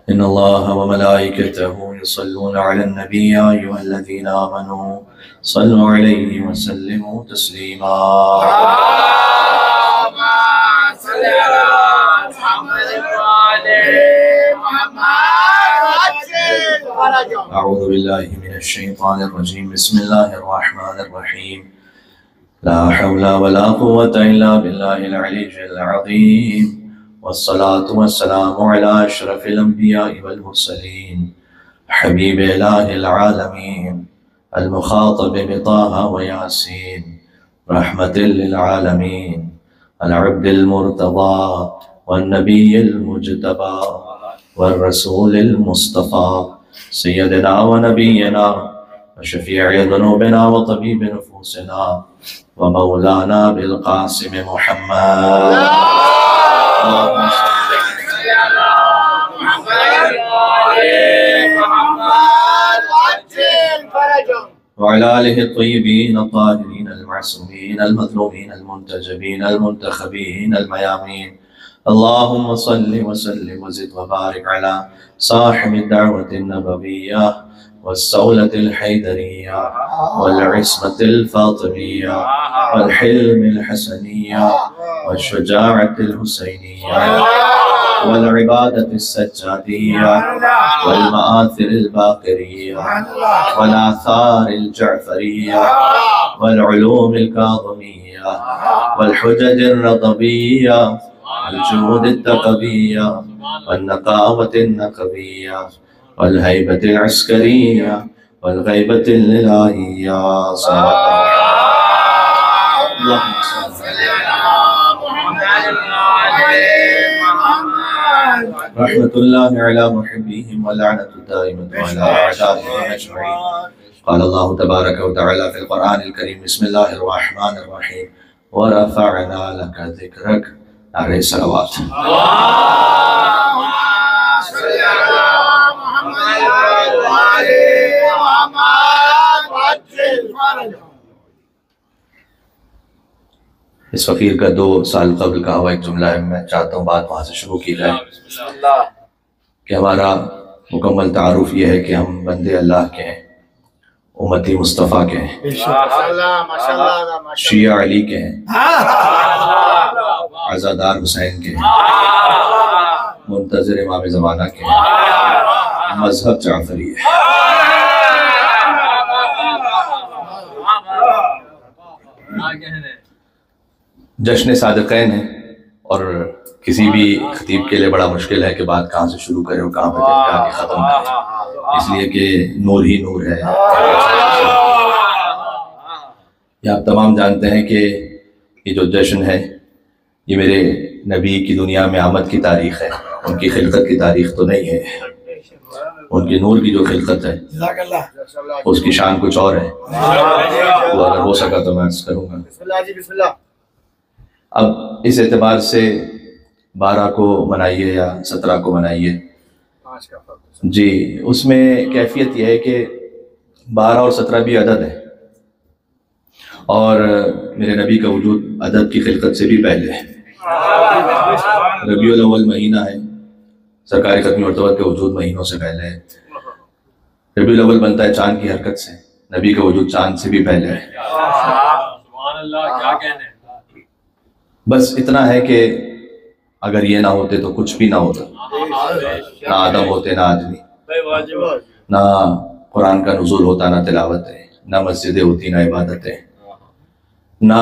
إن الله وملائكته يصلون على النبي يا أيها الذين آمنوا صلوا عليه وسلموا تسليما. اللهم صل على محمد وآل محمد. أعوذ بالله من الشيطان الرجيم. بسم الله الرحمن الرحيم. لا حول ولا قوة إلا بالله العلي العظيم. والصلاة والسلام على أشرف الأنبياء والمرسلين حبيب إله العالمين المخاطب بطه وياسين رحمة للعالمين العبد المرتضى والنبي المجتبى والرسول المصطفى سيدنا ونبينا وشفيع ذنوبنا وطبيب نفوسنا ومولانا بالقاسم محمد. اللهم صل على محمد وآل محمد وعجل فرجهم. وعلى آله الطيبين الطاهرين المعصومين المظلومين المنتجبين المنتخبين الميامين. اللهم صل وسلم وزد وبارك على صاحب الدعوة النبوية والسولة الحيدرية والعصمة الفاطمية والحلم الحسنية والشجاعة الحسينية والعبادة السجادية والمآثر الباقرية والآثار الجعفرية والعلوم الكاظمية والحجج الرضبية والجهود التقوية والنقاوة النقوية والهيبة العسكرية والغيبة الإلهية. صلى الله رحمة الله على محبيهم ولعنة دائمة على أعدائهم أجمعين. قال الله تبارك وتعالى في القرآن الكريم. بسم الله الرحمن الرحيم. ورفعنا لك ذكرك. عليه الصلوات. اس فقیر کا 2 سال قبل کا ہوا ایک جملہ ہے، میں چاہتا ہوں بات وہاں سے شروع کی جائے کہ ہمارا مکمل تعارف یہ ہے کہ ہم بندے اللہ کے ہیں، امتی مصطفیٰ کے ہیں، شیعہ علی کے ہیں، عزادار حسین کے ہیں، منتظر امام زمانہ کے ہیں، مذہب جعفری ہے۔ جشن صادقین ہے اور کسی بھی خطیب کے لیے بڑا مشکل ہے کہ بات کہاں سے شروع کرے اور کہاں پہ جا کے ختم کرے، اس لیے کہ نور ہی نور ہے۔ یہ آپ تمام جانتے ہیں کہ یہ جو جشن ہے یہ میرے نبی کی دنیا میں آمد کی تاریخ ہے، ان کی خلقت کی تاریخ تو نہیں ہے۔ ان کی نور کی جو خلقت ہے اس کی شان کچھ اور ہے، وہ اگر ہو سکا تو میں عرض کروں گا۔ اب اس اعتبار سے 12 کو منائیے یا 17 کو منائیے جی، اس میں کیفیت یہ ہے کہ 12 اور 17 بھی عدد ہے اور میرے نبی کا وجود عدد کی خلقت سے بھی پہلے ہے۔ ربیع الاول مہینہ ہے، سرکار ختم مرتبہ کے وجود مہینوں سے پہلے ہے۔ ربیع الاول بنتا ہے چاند کی حرکت سے، نبی کا وجود چاند سے بھی پہلے ہے۔ سبحان اللہ، کیا کہنے۔ بس اتنا ہے کہ اگر یہ نہ ہوتے تو کچھ بھی نہ ہوتا، نہ آدم ہوتے نہ آدمی، نہ قرآن کا نزول ہوتا نہ تلاوتیں، نہ مسجدیں ہوتی نہ عبادتیں، نہ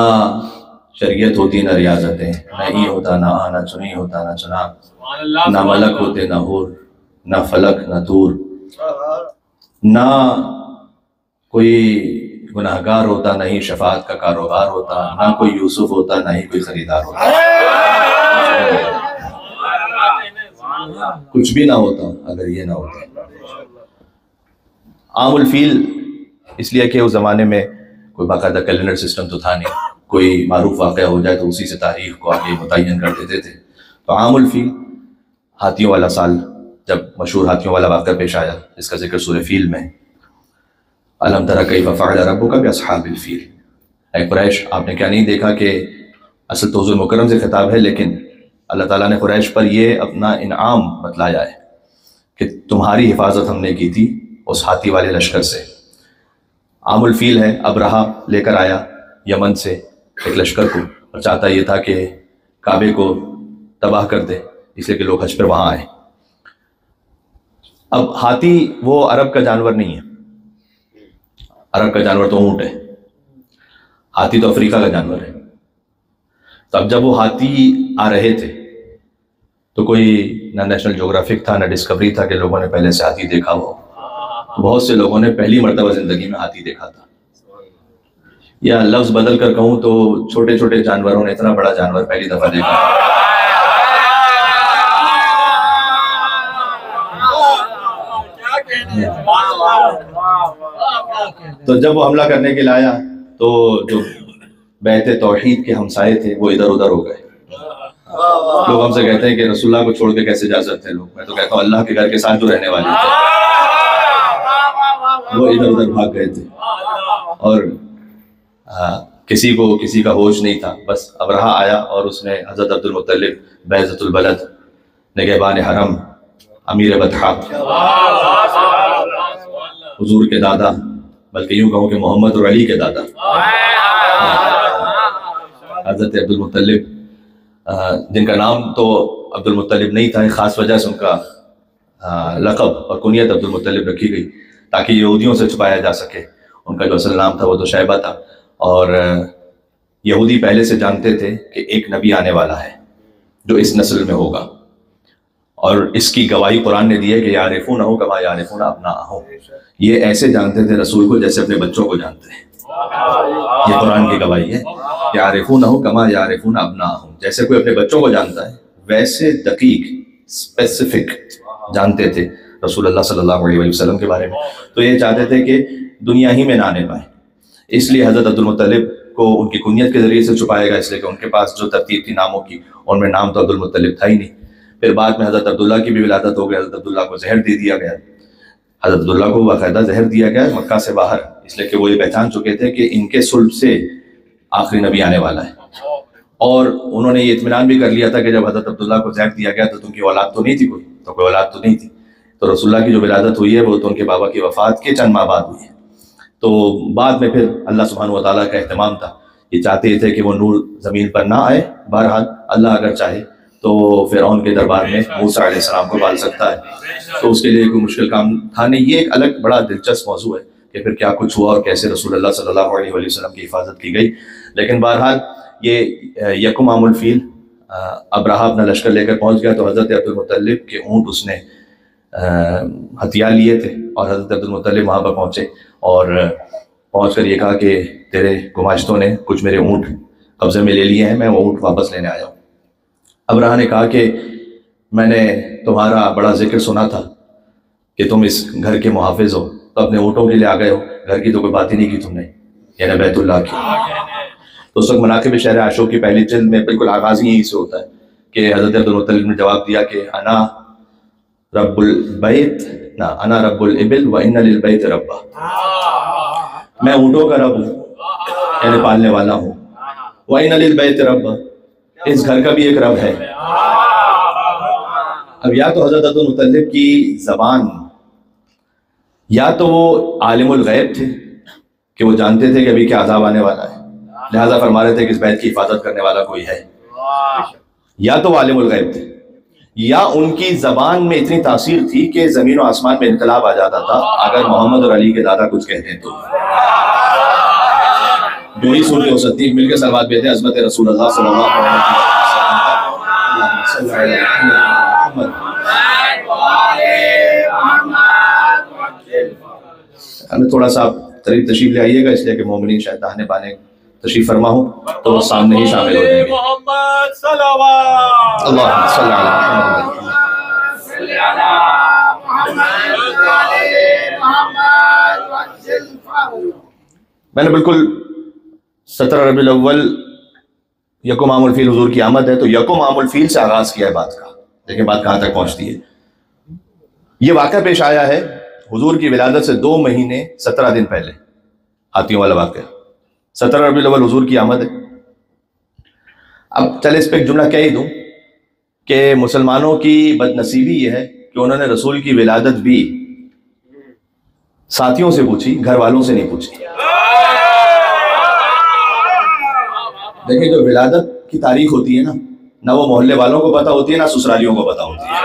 شریعت ہوتی نہ ریاضتیں، نہ ای ہوتا نہ آنا چنی ہوتا نہ چناب، نہ ملک ہوتے نہ حور، نہ فلک نہ طور، نہ کوئی گناہگار ہوتا نہ ہی شفاعت کا کاروبار ہوتا، نہ کوئی یوسف ہوتا نہ ہی کوئی خریدار ہوتا، کچھ بھی نہ ہوتا اگر یہ نہ ہوتا۔ عام الفیل اس لیے کہ اس زمانے میں کوئی باقاعدہ کیلنڈر سسٹم تو تھا نہیں، کوئی معروف واقعہ ہو جائے تو اسی سے تاریخ کو آگے متعین کر دیتے تھے، تو عام الفیل ہاتھیوں والا سال، جب مشہور ہاتھیوں والا واقعہ پیش آیا جس کا ذکر سورہ فیل میں، الم تر کیف فعل ربک باصحاب الفیل، اے قریش آپ نے کیا نہیں دیکھا کہ اصل تو حضور مکرم سے خطاب ہے، لیکن اللہ تعالیٰ نے قریش پر یہ اپنا انعام بتلایا ہے کہ تمہاری حفاظت ہم نے کی تھی اس ہاتھی والے لشکر سے۔ عام الفیل ہے، ابرہہ لے کر آیا یمن سے ایک لشکر کو، اور چاہتا یہ تھا کہ کعبے کو تباہ کر دے، اس لیے کہ لوگ حج پر وہاں آئے۔ اب ہاتھی وہ عرب کا جانور نہیں ہے، عرب کا جانور تو اونٹ ہے، ہاتھی تو افریقہ کا جانور ہے۔ تو اب جب وہ ہاتھی آ رہے تھے تو کوئی نہ نیشنل جغرافک تھا نہ ڈسکوری تھا کہ لوگوں نے پہلے سے ہاتھی دیکھا ہو۔ بہت سے لوگوں نے پہلی مرتبہ زندگی میں ہاتھی دیکھا تھا، یا لفظ بدل کر کہوں تو چھوٹے چھوٹے جانوروں نے اتنا بڑا جانور پہلی دفعہ دیکھا۔ تو جب وہ حملہ کرنے کے لیے آیا تو جو بیت توحید کے ہمسائے تھے وہ ادھر ادھر ہو گئے۔ لوگ ہم سے کہتے ہیں کہ رسول اللہ کو چھوڑ کے کیسے جا سکتے ہیں لوگ، میں تو کہتا ہوں اللہ کے گھر کے ساتھ جو رہنے والے تھے وہ ادھر ادھر بھاگ گئے تھے، اور کسی کو کسی کا ہوش نہیں تھا۔ بس ابرہہ آیا اور اس نے حضرت عبد المطلب بیضۃ البلد، نگہبان حرم، امیر بطحہ، حضور کے دادا، بلکہ یوں کہوں کہ محمد اور علی کے دادا حضرت عبد المطلب، جن کا نام تو عبد المطلب نہیں تھا، ایک خاص وجہ سے ان کا لقب اور کنیت عبد المطلب رکھی گئی تاکہ یہودیوں سے چھپایا جا سکے۔ ان کا جو اصل نام تھا وہ تو شیبہ تھا، اور یہودی پہلے سے جانتے تھے کہ ایک نبی آنے والا ہے جو اس نسل میں ہوگا، اور اس کی گواہی قرآن نے دی ہے کہ یعرفونہ کما یعرفون ابناءہم، یہ ایسے جانتے تھے رسول کو جیسے اپنے بچوں کو جانتے ہیں۔ یہ قرآن کی گواہی ہے، یعرفونہ کما یعرفون ابناءہم، جیسے کوئی اپنے بچوں کو جانتا ہے ویسے دقیق اسپیسیفک جانتے تھے رسول اللہ صلی اللہ علیہ وسلم کے بارے میں۔ تو یہ چاہتے تھے کہ دنیا ہی میں نہ آنے پائے، اس لیے حضرت عبد المطلب کو ان کی کنیت کے ذریعے سے چھپائے گا، اس لیے کہ ان کے پاس جو ترتیب تھی ناموں کی ان میں نام تو عبد المطلب تھا ہی نہیں۔ پھر بعد میں حضرت عبداللہ کی بھی ولادت ہو گئی، حضرت عبداللہ کو زہر دے دیا گیا، حضرت عبداللہ کو باقاعدہ زہر دیا گیا مکہ سے باہر، اس لیے کہ وہ یہ پہچان چکے تھے کہ ان کے صلب سے آخری نبی آنے والا ہے۔ اور انہوں نے یہ اطمینان بھی کر لیا تھا کہ جب حضرت عبداللہ کو زہر دیا گیا تو ان کی اولاد تو نہیں تھی، کوئی اولاد تو نہیں تھی، تو رسول اللہ کی جو ولادت ہوئی ہے وہ تو ان کے بابا کی وفات کے چند ماہ بعد ہوئی ہے۔ تو بعد میں پھر اللہ سبحانہ و تعالیٰ کا اہتمام تھا، یہ چاہتے تھے کہ وہ نور زمین پر نہ آئے، بہرحال اللہ اگر چاہے تو فرعون کے دربار میں موسیٰ علیہ السلام کو پال سکتا ہے، تو اس کے لیے کوئی مشکل کام تھا نہیں۔ یہ ایک الگ بڑا دلچسپ موضوع ہے کہ پھر کیا کچھ ہوا اور کیسے رسول اللہ صلی اللہ علیہ وسلم کی حفاظت کی گئی۔ لیکن بہرحال یہ یکم عام الفیل ابرہہ اپنا لشکر لے کر پہنچ گیا، تو حضرت عبد المطلب کے اونٹ اس نے ہتھیار لیے تھے، اور حضرت عبد المطلب وہاں پر پہنچے اور پہنچ کر یہ کہا کہ تیرے گماشتوں نے کچھ میرے اونٹ قبضے میں لے لیے ہیں، میں وہ اونٹ واپس لینے آیا ہوں۔ ابرہہ نے کہا کہ میں نے تمہارا بڑا ذکر سنا تھا کہ تم اس گھر کے محافظ ہو، تو اپنے اونٹوں کے لیے آ گئے ہو، گھر کی تو کوئی بات ہی نہیں کی تم نے، یعنی بیت اللہ کی۔ تو اس وقت مناقب شہر عاشور کی پہلی جلد میں بالکل آغاز ہی یہیں سے ہوتا ہے کہ حضرت عبد المطلب نے جواب دیا کہ انا رب البیت، نہ انا رب الابل و ان للبیت ربا، میں اونٹوں کا رب ہوں، یعنی پالنے والا ہوں، و ان للبیت ربا، اس گھر کا بھی ایک رب ہے۔ اب یا تو حضرت عبد المطلب کی زبان، یا تو وہ عالم الغیب تھے کہ وہ جانتے تھے کہ ابھی کیا عذاب آنے والا ہے، لہٰذا فرما رہے تھے کہ اس بیت کی حفاظت کرنے والا کوئی ہے، یا تو وہ عالم الغیب تھے، یا ان کی زبان میں اتنی تاثیر تھی کہ زمین و آسمان میں انقلاب آ جاتا تھا اگر محمد اور علی کے دادا کچھ کہتے تو۔ جو ہی صورت ہو سکتی ہے، مل کے صلوات بھیجیں عظمت رسول اللہ صلی اللہ علیہ وسلم۔ ہمیں تھوڑا سا قریب تشریف لے آئیے گا، اس لیے کہ مومنین شاید داہنے بانے تشریف فرما ہوں تو وہ سامنے ہی شامل ہو جائیں گے۔ محمد صلوات اللہم صلی علی محمد۔ میں نے بالکل 17 ربیع الاول یکم عام الفیل حضور کی آمد ہے، تو یکم عام الفیل سے آغاز کیا ہے بات کا، لیکن بات کہاں تک پہنچتی ہے۔ یہ واقعہ پیش آیا ہے حضور کی ولادت سے 2 مہینے 17 دن پہلے، ہاتھیوں والا واقعہ۔ 17 ربیع الاول حضور کی آمد ہے۔ اب چلے اس پہ ایک جملہ کہہ ہی دوں کہ مسلمانوں کی بد نصیبی یہ ہے کہ انہوں نے رسول کی ولادت بھی ساتھیوں سے پوچھی، گھر والوں سے نہیں پوچھی۔ دیکھیں جو ولادت کی تاریخ ہوتی ہے نا، نہ وہ محلے والوں کو پتہ ہوتی ہے نہ سسرالیوں کو پتہ ہوتی ہے۔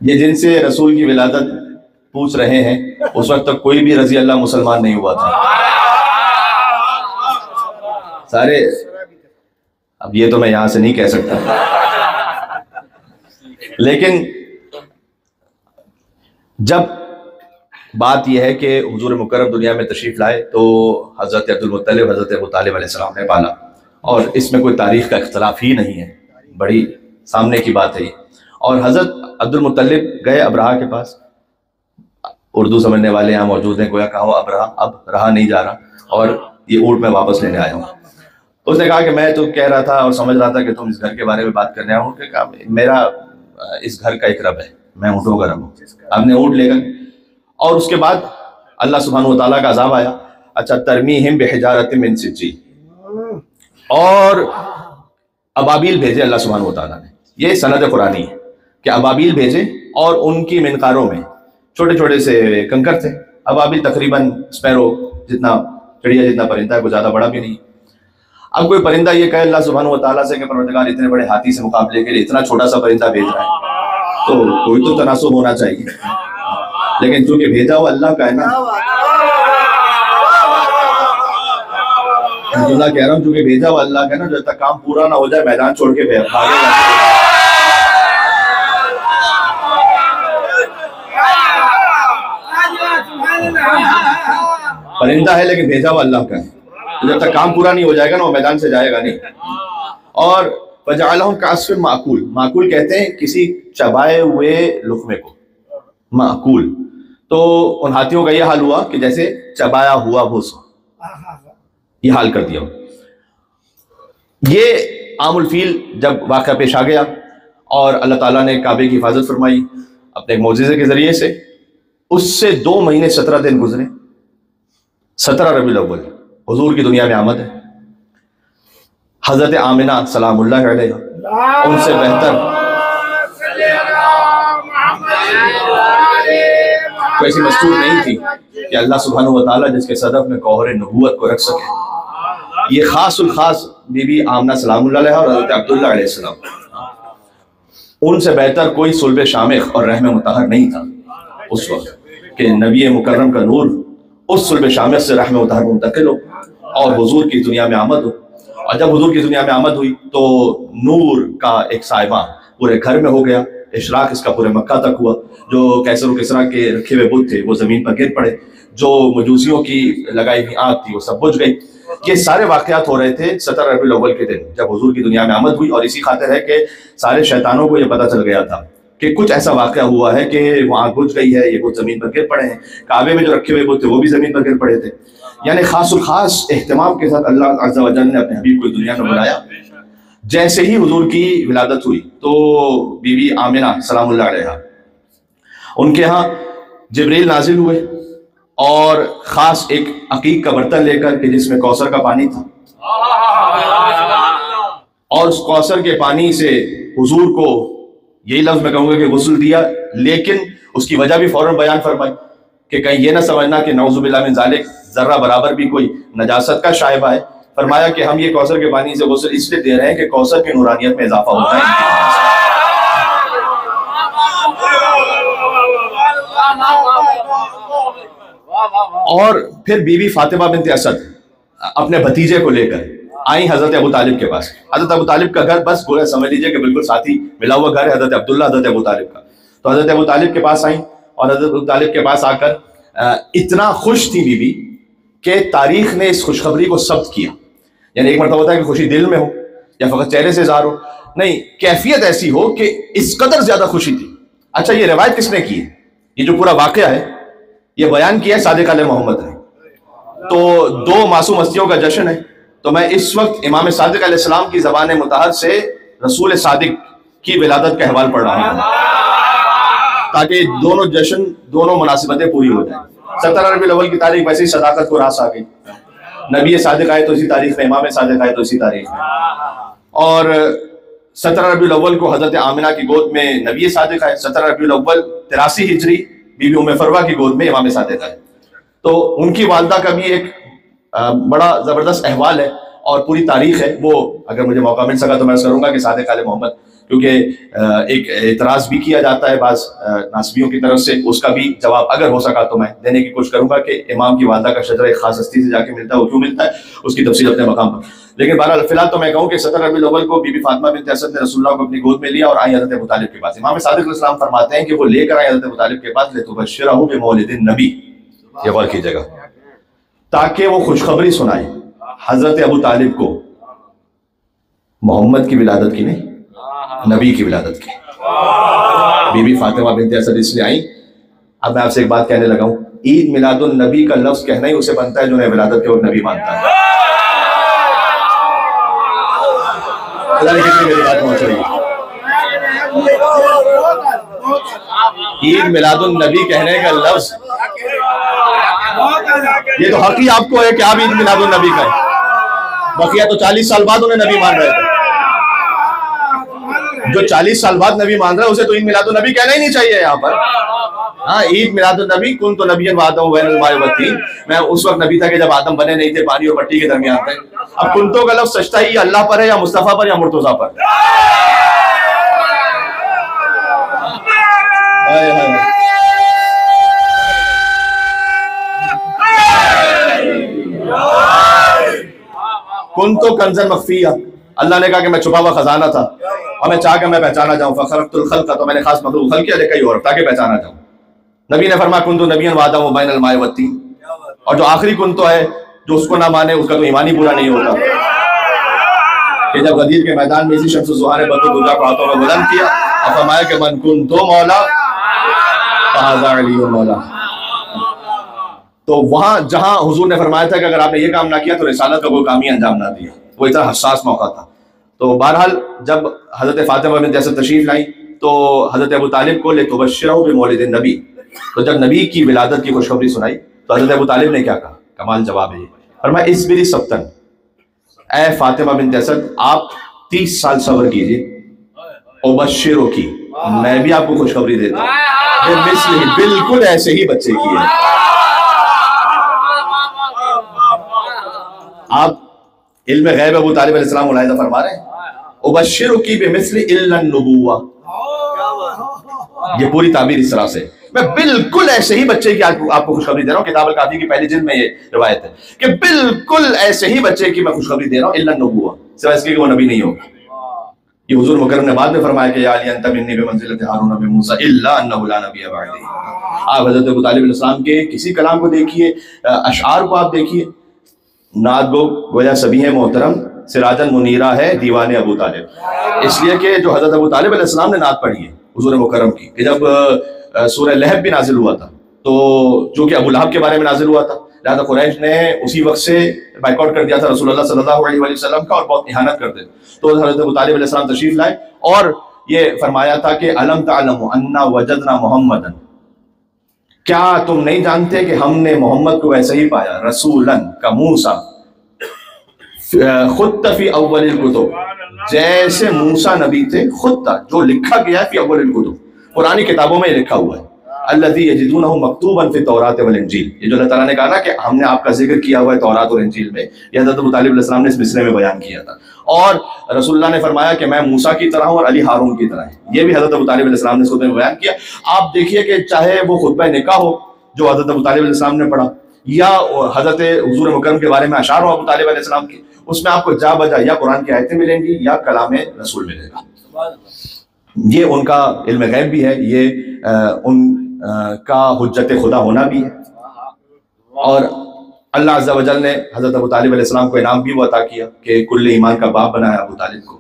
یہ جن سے رسول کی ولادت پوچھ رہے ہیں اس وقت تک کوئی بھی رضی اللہ مسلمان نہیں ہوا تھا، سارے، اب یہ تو میں یہاں سے نہیں کہہ سکتا، لیکن جب بات یہ ہے کہ حضور مکرم دنیا میں تشریف لائے تو حضرت عبد المطلب حضرت ابو طالب علیہ السلام نے پالا، اور اس میں کوئی تاریخ کا اختلاف ہی نہیں ہے، بڑی سامنے کی بات ہے یہ۔ اور حضرت عبد المطلب گئے ابرہا کے پاس، اردو سمجھنے والے یہاں موجود ہیں، گویا کہا ابرہا اب رہا نہیں جا رہا اور یہ اونٹ میں واپس لینے آیا ہوں۔ اس نے کہا کہ میں تو کہہ رہا تھا اور سمجھ رہا تھا کہ تم اس گھر کے بارے میں بات کرنے آیا ہوں، کہ کہا میرا اس گھر کا ایک رب ہے، میں اونٹوں کا رب ہوں۔ آپ نے اونٹ لے گئے اور اس کے بعد اللہ سبحانہ و تعالیٰ کا عذاب آیا، اچھا ترمیہم بحجارۃ من سجیل، اور ابابیل بھیجے اللہ سبحانہ و تعالیٰ نے، یہ سند قرآنی ہے کہ ابابیل بھیجے اور ان کی منقاروں میں چھوٹے چھوٹے سے کنکر تھے۔ ابابیل تقریباً اسپیرو جتنا، چڑیا جتنا پرندہ ہے، کوئی زیادہ بڑا بھی نہیں۔ اب کوئی پرندہ یہ کہے اللہ سبحانہ و تعالیٰ سے کہ پروردگار اتنے بڑے ہاتھی سے مقابلے کے لیے اتنا چھوٹا سا پرندہ بھیج رہا ہے، تو کوئی تو تناسب ہونا چاہیے، لیکن چونکہ بھیجا ہوا اللہ کا ہے نا، اللہ کہہ رہا ہوں چونکہ بھیجا ہوا اللہ کا ہے نا، جب تک کام پورا نہ ہو جائے میدان چھوڑ کے بھاگے گا۔ پرندہ ہے لیکن بھیجا ہوا اللہ کا ہے، جب تک کام پورا نہیں ہو جائے گا نا وہ میدان سے جائے گا نہیں۔ اور وَجَعَلَهُمْ كَعَصْفٍ مَأْكُولٍ، معقول کہتے ہیں کسی چبائے ہوئے لقمے کو، معقول، تو ان ہاتھیوں کا یہ حال ہوا کہ جیسے چبایا ہوا بھوسا، یہ حال کر دیا۔ یہ عام الفیل جب واقعہ پیش آ گیا اور اللہ تعالیٰ نے کعبے کی حفاظت فرمائی اپنے ایک معجزے کے ذریعے سے، اس سے 2 مہینے 17 دن گزرے، 17 ربیع الاول حضور کی دنیا میں آمد ہے۔ حضرت آمنہ سلام اللہ علیہ ان سے بہتر کوئی ایسی مستور نہیں تھی کہ اللہ سبحانہ و تعالیٰ جس کے صدف میں گوہر نبوت کو رکھ سکے۔ یہ خاص الخاص بی بی آمنہ سلام اللہ علیہ اور حضرت عبداللہ علیہ السلام، ان سے بہتر کوئی صلب شامخ اور رحم مطہر نہیں تھا اس وقت کہ نبی مکرم کا نور اس صلب شامخ سے رحم مطہر منتقل ہو اور حضور کی دنیا میں آمد ہو۔ اور جب حضور کی دنیا میں آمد ہوئی تو نور کا ایک سائبہ پورے گھر میں ہو گیا، اشراق اس کا پورے مکہ تک ہوا، جو کیسر و کسریٰ کے رکھے ہوئے بت تھے وہ زمین پر گر پڑے، جو مجوسیوں کی لگائی ہوئی آگ تھی وہ سب بجھ گئی۔ یہ سارے واقعات ہو رہے تھے 17 ربیع الاول کے دن جب حضور کی دنیا میں آمد ہوئی، اور اسی خاطر ہے کہ سارے شیطانوں کو یہ پتہ چل گیا تھا کہ کچھ ایسا واقعہ ہوا ہے کہ وہ آگ بجھ گئی ہے، یہ بت زمین پر گر پڑے ہیں، کعبے میں جو رکھے ہوئے بت تھے وہ بھی زمین پر گر پڑے تھے۔ یعنی خاص الخاص اہتمام کے ساتھ اللہ عز و جل نے اپنے حبیب کو دنیا میں بلایا۔ جیسے ہی حضور کی ولادت ہوئی تو بی بی آمنہ سلام اللہ علیہ ان کے ہاں جبریل نازل ہوئے اور خاص ایک عقیق کا برتن لے کر کہ جس میں کوثر کا پانی تھا، اور اس کوثر کے پانی سے حضور کو یہی لفظ میں کہوں گا کہ غسل دیا، لیکن اس کی وجہ بھی فوراً بیان فرمائی کہ کہیں یہ نہ سمجھنا کہ نعوذ باللہ من ذالک ذرہ برابر بھی کوئی نجاست کا شائبہ ہے۔ فرمایا کہ ہم یہ کوثر کے پانی سے غسل اس لیے دے رہے ہیں کہ کوثر کی نورانیت میں اضافہ ہوتا ہے۔ اور پھر بی بی فاطمہ بنت اسد اپنے بھتیجے کو لے کر آئیں حضرت ابو طالب کے پاس۔ حضرت ابو طالب کا گھر بس گویا سمجھ لیجئے کہ بالکل ساتھی ملا ہوا گھر ہے حضرت عبداللہ حضرت ابو طالب کا۔ تو حضرت ابو طالب کے پاس آئیں اور حضرت ابو طالب کے پاس آ کر اتنا خوش تھی بی بی کہ تاریخ نے اس خوشخبری کو ثبت کیا۔ یعنی ایک مرتبہ ہوتا ہے کہ خوشی دل میں ہو یا فقط چہرے سے اظہار ہو، نہیں، کیفیت ایسی ہو کہ اس قدر زیادہ خوشی تھی۔ اچھا یہ روایت کس نے کی ہے؟ یہ جو پورا واقعہ ہے یہ بیان کیا ہے صادق علیہ محمد نے. تو 2 معصوم ہستیوں کا جشن ہے. تو میں اس وقت امام صادق علیہ السلام کی زبان مطہر سے رسول صادق کی ولادت کا احوال پڑھ رہا ہوں تاکہ دونوں جشن دونوں مناسبتیں پوری ہو جائیں. 17 ربیع الاول کی تاریخ ویسے ہی صداقت کو راس آ گئی. نبی صادق آئے تو اسی تاریخ میں, امام صادق آئے تو اسی تاریخ میں. اور 17 ربیع الاول کو حضرت آمنہ کی گود میں نبی صادق آئے. 17 ربیع الاول 83 ہجری بی بی ام فروہ کی گود میں امام صادق آئے. تو ان کی والدہ کا بھی ایک بڑا زبردست احوال ہے اور پوری تاریخ ہے. وہ اگر مجھے موقع مل سکا تو میں کروں گا کہ صادق علیہ محمد, کیونکہ ایک اعتراض بھی کیا جاتا ہے بعض ناسبیوں کی طرف سے, اس کا بھی جواب اگر ہو سکا تو میں دینے کی کوشش کروں گا کہ امام کی والدہ کا شجرہ ایک خاص ہستی سے جا کے ملتا ہے, وہ کیوں ملتا ہے, اس کی تفصیل اپنے مقام پر. لیکن بہرحال فی الحال تو میں کہوں کہ 17 ربیع الاول کو بی بی فاطمہ بنت اسد نے رسول اللہ کو اپنی گود میں لیا اور آئی حضرت ابو طالب کے پاس. امام صادق علیہ السلام فرماتے ہیں کہ وہ لے کر آئے حضرت ابو طالب کے پاس لتبشرہ بمولد النبی, یہ غور کیجیے گا, تاکہ وہ خوشخبری سنائے حضرت ابو طالب کو محمد کی ولادت کی نہیں, نبی کی ولادت کی. بی بی فاطمہ بنت اسد اس لیے آئیں. اب میں آپ سے ایک بات کہنے لگا ہوں, عید میلاد النبی کا لفظ کہنا ہی اسے بنتا ہے جو انہیں ولادت کے وقت نبی مانتا ہے. اللہ نے کتنی میری بات پہنچ رہی ہے. عید میلاد النبی کہنے کا لفظ یہ تو حق ہی آپ کو ہے کہ آپ عید میلاد النبی کا ہے. بقیہ تو 40 سال بعد انہیں نبی مان رہے تھے. جو 40 سال بعد نبی مان رہا ہے اسے تو عید میلاد النبی کہنا ہی نہیں چاہیے یہاں پر. ہاں, عید میلاد النبی کن تو نبی وآدم بین الماء والطین, میں اس وقت نبی تھا کہ جب آدم بنے نہیں تھے, پانی اور مٹی کے درمیان تھے. اب کنتوں کا لفظ سجدہ ہی اللہ پر ہے یا مصطفیٰ پر یا مرتضیٰ پر. کنتو کنزا مخفیہ, اللہ نے کہا کہ میں چھپا ہوا خزانہ تھا اور میں چاہ کہ میں پہچانا جاؤں. فخلقت الخلق, تو میں نے خاص مخلوق خلق کیا لکئی اور تاکہ پہچانا جاؤں. نبی نے فرمایا کنتو نبیا وآدم بین الماء والطین, اور جو آخری کنتو ہے جو اس کو نہ مانے اس کا تو ایمان ہی پورا نہیں ہوتا. کہ جب غدیر کے میدان میں اسی شمس الضحیٰ نے بدر الدجا کو ہاتھوں میں بلند کیا اور فرمایا کہ من کنتو مولا فہذا علی مولا. تو وہاں جہاں حضور نے فرمایا تھا کہ اگر آپ نے یہ کام نہ کیا تو رسالت کا کوئی کام ہی انجام نہ دیا, وہ اتنا حساس موقع تھا. تو بہرحال جب حضرت فاطمہ بنت اسد تشریف لائیں تو حضرت ابو طالب کو لتبشرہ بمولد النبی, تو جب نبی کی ولادت کی خوشخبری سنائی تو حضرت ابو طالب نے کیا کہا, کمال جواب ہے. فرمایا اصبری سبتن, اے فاطمہ بنت اسد آپ 30 سال صبر کیجئے, ابشرو کی, میں بھی آپ کو خوشخبری دیتا ہوں, بالکل ایسے ہی بچے کی ہے. آپ علم غیب ابو طالب علیہ السلام ملاحظہ فرما رہے ہیں, ابشرکی بمثل الا النبوہ, یہ پوری تعبیر اس طرح سے, میں بالکل ایسے ہی بچے کی آپ کو خوشخبری دے رہا ہوں. کتاب الکافی کی پہلی جلد میں یہ روایت ہے کہ بالکل ایسے ہی بچے کی میں خوشخبری دے رہا ہوں, الا النبوہ, سوائے اس کے کہ وہ نبی نہیں ہوگا. یہ حضور مکرم نے بعد میں فرمایا کہ یا علی انت منی بمنزلۃ ہارون بموسیٰ الا انہ لا نبی بعدی. آپ حضرت ابو طالب علیہ السلام کے کسی کلام کو دیکھیے, اشعار کو آپ دیکھیے, نعت گو گویا سبیہ محترم سراجن منیرہ ہے دیوان ابو طالب, اس لیے کہ جو حضرت ابو طالب علیہ السلام نے نعت پڑھی ہے حضور مکرم کی, کہ جب سورہ لہب بھی نازل ہوا تھا تو جو کہ ابو لہب کے بارے میں نازل ہوا تھا, لہذا قریش نے اسی وقت سے بائیکاٹ کر دیا تھا رسول اللہ صلی اللہ علیہ وسلم کا اور بہت اہانت کرتے. تو حضرت ابو طالب علیہ السلام تشریف لائے اور یہ فرمایا تھا کہ الم تعلم انا وجدنا محمدا, کیا تم نہیں جانتے کہ ہم نے محمد کو ویسے ہی پایا, رسولا کموسیٰ خط فی اول الکتب, جیسے موسیٰ نبی تھے خط تھا جو لکھا گیا ہے فی اول الکتب, پرانی کتابوں میں یہ لکھا ہوا ہے. الذی یجدونہ مکتوبا فی التوراۃ والانجیل, یہ جو اللہ تعالیٰ نے کہا نا کہ ہم نے آپ کا ذکر کیا ہوا ہے تورات اور انجیل میں, یہ حضرت ابو طالب علیہ السلام نے اس مصرے میں بیان کیا تھا. اور رسول اللہ نے فرمایا کہ میں موسیٰ کی طرح ہوں اور علی ہارون کی طرح ہے, یہ بھی حضرت ابو طالب علیہ السلام نے اس خطبے میں بیان کیا. آپ دیکھیے کہ چاہے وہ خطبہ نکاح ہو جو حضرت ابو طالب علیہ السلام نے پڑھا, یا حضرت حضور مکرم کے بارے میں اشعار ہو ابو طالب علیہ السلام کی, اس میں آپ کو جا بجا یا قرآن کی آیتیں ملیں گی یا کلام رسول ملے گا. یہ ان کا علم غیب بھی ہے, یہ ان کا حجت خدا ہونا بھی ہے. اور اللہ عز و جل نے حضرت ابو طالب علیہ السلام کو انعام بھی وہ عطا کیا کہ کل ایمان کا باپ بنایا ابو طالب کو،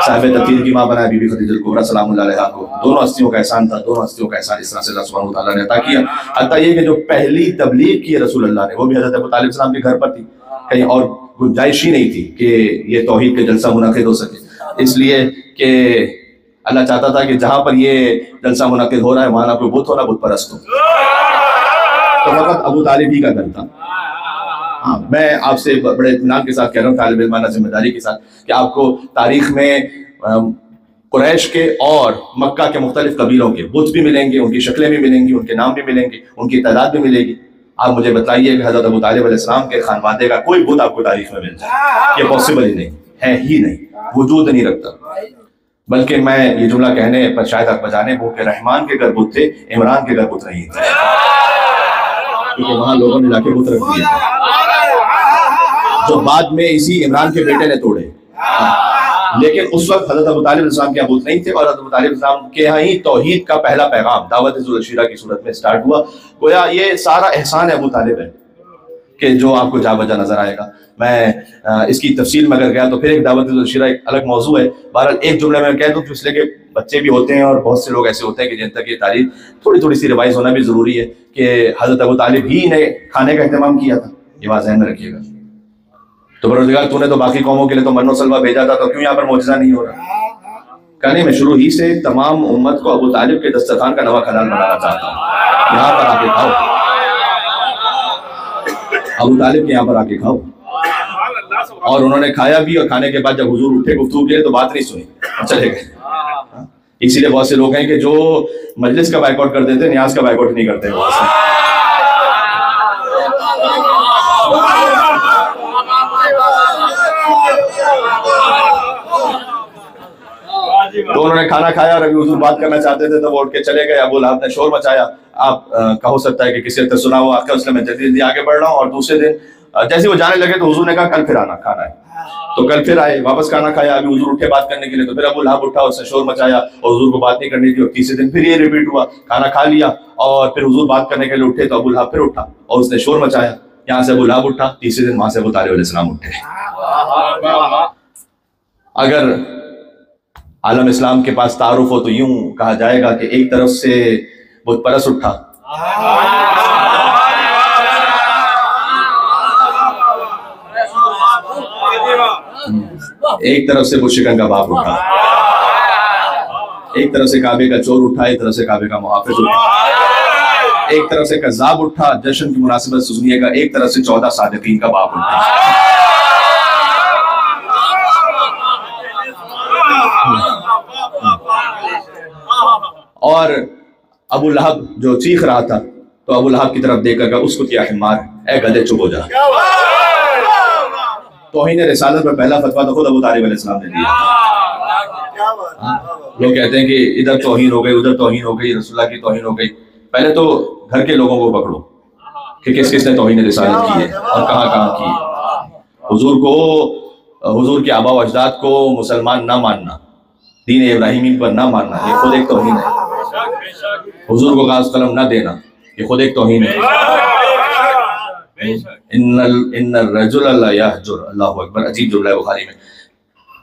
صاحب تقیر کی ماں بنایا بی بی خدیجہ الکبریٰ سلام اللہ علیہا کو. دونوں ہستیوں کا احسان تھا، دونوں ہستیوں کا احسان اس طرح سے اللہ سبحانہ وتعالیٰ نے عطا کیا. حتیٰ یہ کہ جو پہلی تبلیغ کی رسول اللہ نے وہ بھی حضرت ابو طالب السلام کے گھر پر تھی، کہیں اور گنجائش ہی نہیں تھی کہ یہ توحید کے جلسہ منعقد ہو سکے، اس لیے کہ اللہ چاہتا تھا کہ جہاں پر یہ جلسہ منعقد ہو رہا ہے وہاں نہ کوئی بت ہو نہ بت پرست ہو. تو فقط ابو طالب ہی کا گھر تھا. میں آپ سے بڑے اطمینان کے ساتھ کہہ رہا ہوں، طالب علمانہ ذمہ داری کے ساتھ، کہ آپ کو تاریخ میں قریش کے اور مکہ کے مختلف قبیلوں کے بت بھی ملیں گے، ان کی شکلیں بھی ملیں گی، ان کے نام بھی ملیں گے، ان کی تعداد بھی ملے گی. آپ مجھے بتائیے کہ حضرت ابو طالب علیہ السلام کے خانوادے کا کوئی بت آپ کو تاریخ میں مل جائے، یہ پاسبل ہی نہیں ہے، ہی نہیں، وجود نہیں رکھتا. بلکہ میں یہ جملہ کہنے پر شاید آپ بجانے وہ کہ رحمان کے گھر بت تھے، عمران کے گھر بت نہیں تھے، کیونکہ وہاں لوگوں نے جا کے بت رکھ دیے جو بعد میں اسی عمران کے بیٹے نے توڑے. لیکن اس وقت حضرت ابو طالب السلام کے بت نہیں تھے، اور حضرت ابو طالب السلام کے ہاں ہی توحید کا پہلا پیغام دعوت ذو العشیرہ کی صورت میں سٹارٹ ہوا. گویا یہ سارا احسان ابو طالب ہے کہ جو آپ کو جا بجا نظر آئے گا. میں اس کی تفصیل میں اگر گیا تو پھر ایک دعوت ذو العشیرہ ایک الگ موضوع ہے. بہرحال ایک جملہ میں کہہ دوں تو اس لیے کہ بچے بھی ہوتے ہیں اور بہت سے لوگ ایسے ہوتے ہیں کہ جن تک یہ تعلیم تھوڑی سی ریوائز ہونا بھی ضروری ہے کہ حضرت ابو طالب ہی نے کھانے کا اہتمام کیا تھا. یہ بات ذہن میں رکھیے گا. تو پروردگار تو نے تو باقی قوموں کے لیے تو من و سلوہ بھیجا تھا، تو کیوں یہاں پر معجزہ نہیں ہو رہا؟ کہنے میں شروع ہی سے تمام امت کو ابو طالب کے دسترخوان کا نواں حلال بنانا چاہتا ہوں. یہاں پر آ کے کھاؤ، ابو طالب کے یہاں پر آ کے کھاؤ. اور انہوں نے کھایا بھی، اور کھانے کے بعد جب حضور اٹھے گفتگو کے لیے تو بات نہیں سنی، چلے گئے. اسی لیے بہت سے لوگ ہیں کہ جو مجلس کا بائیکاٹ کر دیتے، نیاز کا بائیکاٹ نہیں کرتے. بہت سے تو انہوں نے کھانا کھایا اور ابھی حضور بات کرنا چاہتے تھے تو وہ اٹھ کے چلے گئے. ابو لہب نے شور مچایا. آپ کا ہو سکتا ہے کہ کسی طرح سنا ہو آخر اس میں جلدی آگے بڑھ رہا ہوں. اور دوسرے دن جیسے وہ جانے لگے تو حضور نے کہا کل پھر آنا کھانا ہے. تو کل پھر آئے، واپس کھانا کھایا. ابھی حضور اٹھے بات کرنے کے لیے تو پھر ابو لہب اٹھا، اس نے شور مچایا اور حضور کو بات نہیں کرنی تھی. اور تیسرے دن پھر یہ ریپیٹ ہوا، کھانا کھا لیا اور پھر حضور بات کرنے کے لیے اٹھے تو ابو لہب پھر اٹھا اور اس نے شور مچایا. یہاں سے ابو لہب اٹھا، تیسرے دن وہاں سے ابو طالب علیہ السلام اٹھے. اگر عالم اسلام کے پاس تعارف ہو تو یوں کہا جائے گا کہ ایک طرف سے بت پرست اٹھا، ایک طرف سے مشرکین کا باپ اٹھا، ایک طرف سے کعبے کا چور اٹھا، ایک طرف سے کعبے کا محافظ اٹھا، ایک طرف سے کذاب اٹھا جشن کی مناسبت سے سنیے گا، ایک طرف سے 14 صادقین کا باپ اٹھا. اور ابو لہب جو چیخ رہا تھا تو ابو لہب کی طرف دیکھ کر کہا اس کو کیا حمار، اے گدھے چپ ہو جا. توہین رسالت پر پہلا فتویٰ تو خود ابو طالب علیہ السلام نے دیا. لوگ کہتے ہیں کہ ادھر توہین ہو گئی، ادھر توہین ہو گئی، رسول اللہ کی توہین ہو گئی. پہلے تو گھر کے لوگوں کو پکڑو کہ کس کس نے توہین رسالت کی ہے اور کہاں کہاں کی ہے. حضور کو، حضور کے آباء و اجداد کو مسلمان نہ ماننا، دین ابراہیمی پر نہ ماننا، یہ خود ایک توہین ہے. حضور کو کاغذ قلم نہ دینا، یہ خود ایک توہین ہے. ان الرجل لا یحجر، اللہ اکبر، عجیب جملہ ہے بخاری میں.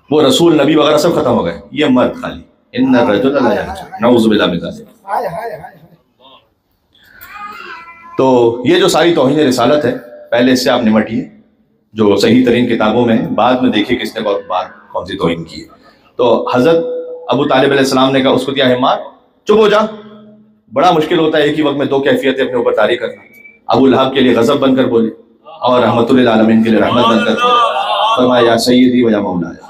وہ رسول نبی وغیرہ سب ختم ہو گئے، یہ مرد خالی ان الرجل لا یحجر، نعوذ باللہ من ذلک. تو یہ جو ساری توہین رسالت ہے پہلے اس سے آپ نمٹیے جو صحیح ترین کتابوں میں، بعد میں دیکھیے کس نے بہت بار کون سی توہین کی ہے. تو حضرت ابو طالب علیہ السلام نے کہا اس کو کیا حمار، چپ ہو جا. بڑا مشکل ہوتا ہے ایک ہی وقت میں دو کیفیتیں اپنے اوپر طاری کرنا. ابو لہب کے لیے غضب بن کر بولے اور رحمت للعالمین کے لیے رحمت بن کر بولے. فرمایا یا سیدی و یا مولایا،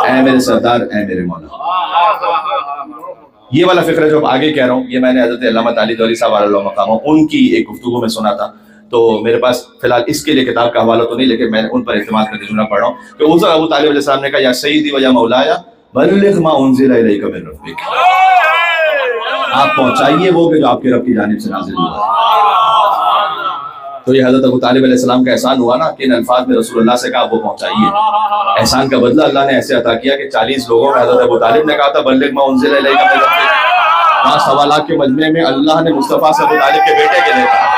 اے میرے سردار، اے میرے مولا. یہ والا فقرہ جو آگے کہہ رہا ہوں یہ میں نے حضرت علامہ تعالی دوری صاحب علیہ اللہ مقامہ ان کی ایک گفتگو میں سنا تھا. تو میرے پاس فی الحال اس کے لیے کتاب کا حوالہ تو نہیں، لیکن میں ان پر اعتماد کرتے سنا پڑھ رہا ہوں کہ اس وقت ابو طالب علیہ السلام نے کہا یا سیدی و یا مولایا بلغ ما انزل الیک من ربک، آپ پہنچائیے وہ کہ جو آپ کے رب کی جانب سے نازل ہوا. تو یہ حضرت ابو طالب علیہ السلام کا احسان ہوا نا کہ ان الفاظ میں رسول اللہ سے کہا وہ پہنچائیے. احسان کا بدلہ اللہ نے ایسے عطا کیا کہ 40 لوگوں میں حضرت ابو طالب نے کہا تھا بلغ ما انزل الیک من ربک. وہاں سوالات کے مجمع میں اللہ نے مصطفیٰ سے ابو طالب کے بیٹے کے لیے کہا.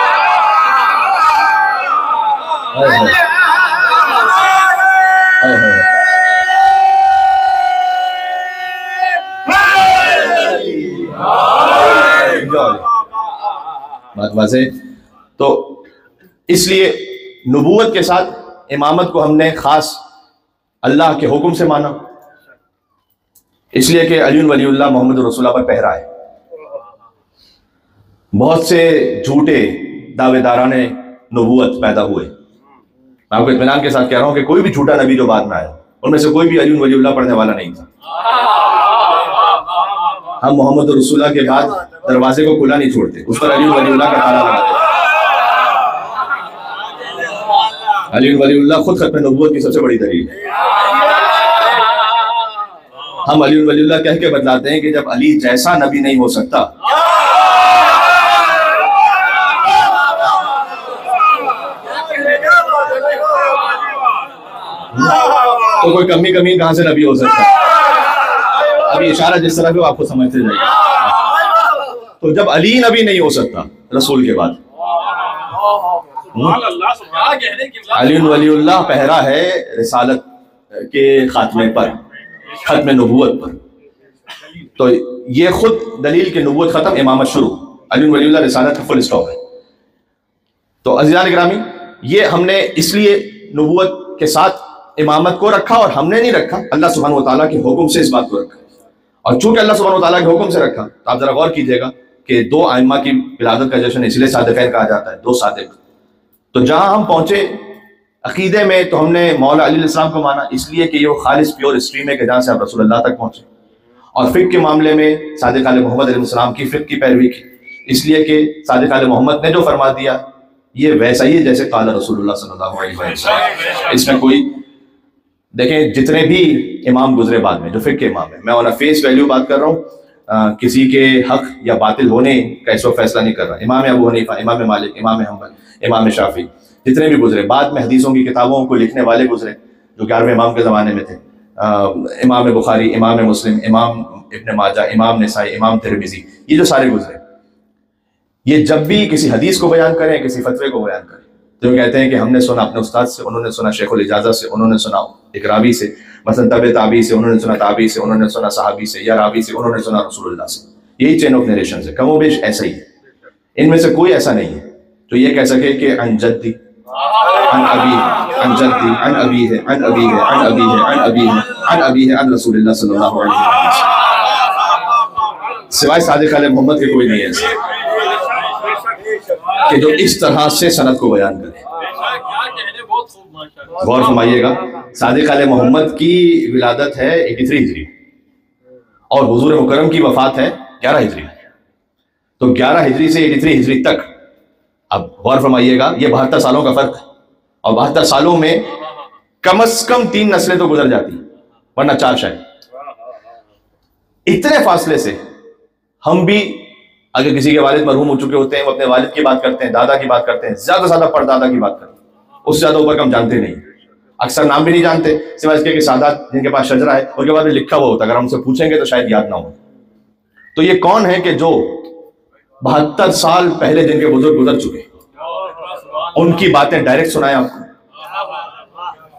بات واضح. تو اس لیے نبوت کے ساتھ امامت کو ہم نے خاص اللہ کے حکم سے مانا، اس لیے کہ علی ولی اللہ محمد رسول اللہ پر پہرا ہے. بہت سے جھوٹے دعوے داران نبوت پیدا ہوئے. میں آپ کو اطمینان کے ساتھ کہہ رہا ہوں کہ کوئی بھی جھوٹا نبی جو بعد میں آیا ان میں سے کوئی بھی علی ولی اللہ پڑھنے والا نہیں تھا. ہم محمد رسول اللہ کے بعد دروازے کو کھلا نہیں چھوڑتے، اس پر علی ولی اللہ کا تالا لگاتے. علی ولی اللہ خود ختم نبوت کی سب سے بڑی دلیل ہے. ہم علی ولی اللہ کہہ کے بتلاتے ہیں کہ جب علی جیسا نبی نہیں ہو سکتا تو کوئی کمی کہاں سے نبی ہو سکتا ہے؟ ابھی اشارہ جس طرح بھی آپ کو سمجھتے جائیے. تو جب علی نبی نہیں ہو سکتا رسول کے بعد، علی ولی اللہ پہرا ہے رسالت کے خاتمے پر، ختم نبوت پر. تو یہ خود دلیل کہ نبوت ختم، امامت شروع. علی ولی اللہ رسالت کا فل اسٹاپ ہے. تو عزیزان گرامی، یہ ہم نے اس لیے نبوت کے ساتھ امامت کو رکھا، اور ہم نے نہیں رکھا، اللہ سبحانہ و تعالیٰ کے حکم سے اس بات کو رکھا. اور چونکہ اللہ سبحانہ و تعالیٰ کے حکم سے رکھا تو آپ ذرا غور کیجئے گا کہ 2 ائمہ کی ولادت کا جشن اس لیے صادقین کہا جاتا ہے، 2 صادق. تو جہاں ہم پہنچے عقیدے میں تو ہم نے مولا علی علیہ السلام کو مانا اس لیے کہ یہ خالص پیور اسٹریم ہے کہ جہاں سے آپ رسول اللہ تک پہنچے. اور فقہ کے معاملے میں صادق آل محمد علیہ السلام کی فقہ کی پیروی کی، اس لیے کہ صادق آل محمد نے جو فرما دیا یہ ویسا ہی ہے جیسے قال رسول اللہ صلی اللہ علیہ وسلم. اس میں کوئی دیکھیں جتنے بھی امام گزرے بعد میں جو فقہ کے امام ہیں، میں آن فیس ویلیو بات کر رہا ہوں، کسی کے حق یا باطل ہونے کا اس وقت فیصلہ نہیں کر رہا. امام ابو حنیفہ، امام مالک، امام حنبل، امام شافعی، جتنے بھی گزرے بعد میں حدیثوں کی کتابوں کو لکھنے والے گزرے جو 11ویں امام کے زمانے میں تھے، امام بخاری، امام مسلم، امام ابن ماجہ، امام نسائی، امام ترمذی، یہ جو سارے گزرے، یہ جب بھی کسی حدیث کو بیان کریں، کسی فتوے کو بیان کریں تو کہتے ہیں کہ ہم نے سنا اپنے استاد سے، انہوں نے سنا شیخ الاجازہ سے، انہوں نے سنا ایک راوی سے، مثلا تابع تابعی سے، انہوں نے سنا تابعی سے، انہوں نے سنا صحابی سے یا راوی سے، انہوں نے سنا رسول اللہ سے. یہی چین آف نریشن ہے، کم و بیش ایسا ہی ہے. ان میں سے کوئی ایسا نہیں ہے جو یہ کہہ سکے کہ عن جدی، عن ابی، عن جدی، عن ابی ہے، عن ابی ہے، عن ابی ہے، عن ابی ہے، عن ابی ہے، عن رسول اللہ صلی اللہ علیہ وسلم. سوائے صادق علیہ محمد کے کوئی نہیں ہے ایسا کہ جو اس طرح سے سند کو بیان کرے. غور فرمائیے گا، صادق علیہ محمد کی ولادت ہے 83 ہجری اور حضور مکرم کی وفات ہے 11 ہجری. تو 11 ہجری سے 83 ہجری تک، اب غور فرمائیے گا، یہ 72 سالوں کا فرق ہے. اور 72 سالوں میں کم از کم 3 نسلیں تو گزر جاتی ورنہ 4 شاید. اتنے فاصلے سے ہم بھی اگر کسی کے والد مرحوم ہو چکے ہوتے ہیں وہ اپنے والد کی بات کرتے ہیں، دادا کی بات کرتے ہیں، زیادہ سے زیادہ پردادا کی بات کرتے ہیں، اس سے زیادہ اوپر ہم جانتے نہیں. اکثر نام بھی نہیں جانتے سوائے اس کے کہ سادات جن کے پاس شجرہ ہے ان کے بعد لکھا ہوا ہوتا ہے، اگر ہم سے پوچھیں گے تو شاید یاد نہ ہو. تو یہ کون ہے کہ جو 72 سال پہلے جن کے بزرگ گزر چکے ان کی باتیں ڈائریکٹ سنائیں آپ کو.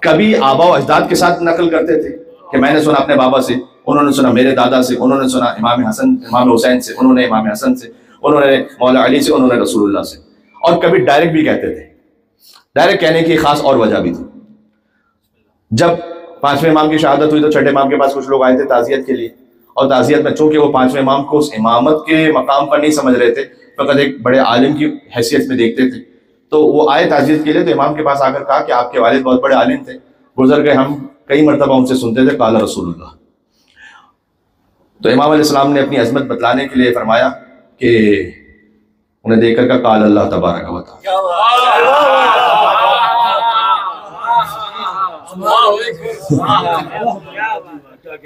کبھی آبا و اجداد کے ساتھ نقل کرتے تھے کہ میں نے سنا اپنے بابا سے، انہوں نے سنا میرے دادا سے، انہوں نے سنا امام حسن، امام حسین سے، انہوں نے امام حسن سے، انہوں نے مولا علی سے، انہوں نے رسول اللہ سے. اور کبھی ڈائریکٹ بھی کہتے تھے. ڈائریکٹ کہنے کی خاص اور وجہ بھی تھی. جب 5ویں امام کی شہادت ہوئی تو 6ٹھے امام کے پاس کچھ لوگ آئے تھے تعزیت کے لیے، اور تعزیت میں چونکہ وہ 5ویں امام کو اس امامت کے مقام پر نہیں سمجھ رہے تھے، فقط ایک بڑے عالم کی حیثیت میں دیکھتے تھے، تو وہ آئے تعزیت کے لیے. تو امام کے پاس آ کر کہا کہ آپ کے والد بہت بڑے عالم تھے، گزر گئے، ہم کئی مرتبہ ان سے سنتے تھے قال رسول اللہ. تو امام علیہ السلام نے اپنی عظمت بتلانے کے لیے فرمایا کہ انہیں دیکھ کر کہا قال اللہ تبارک و تعالی.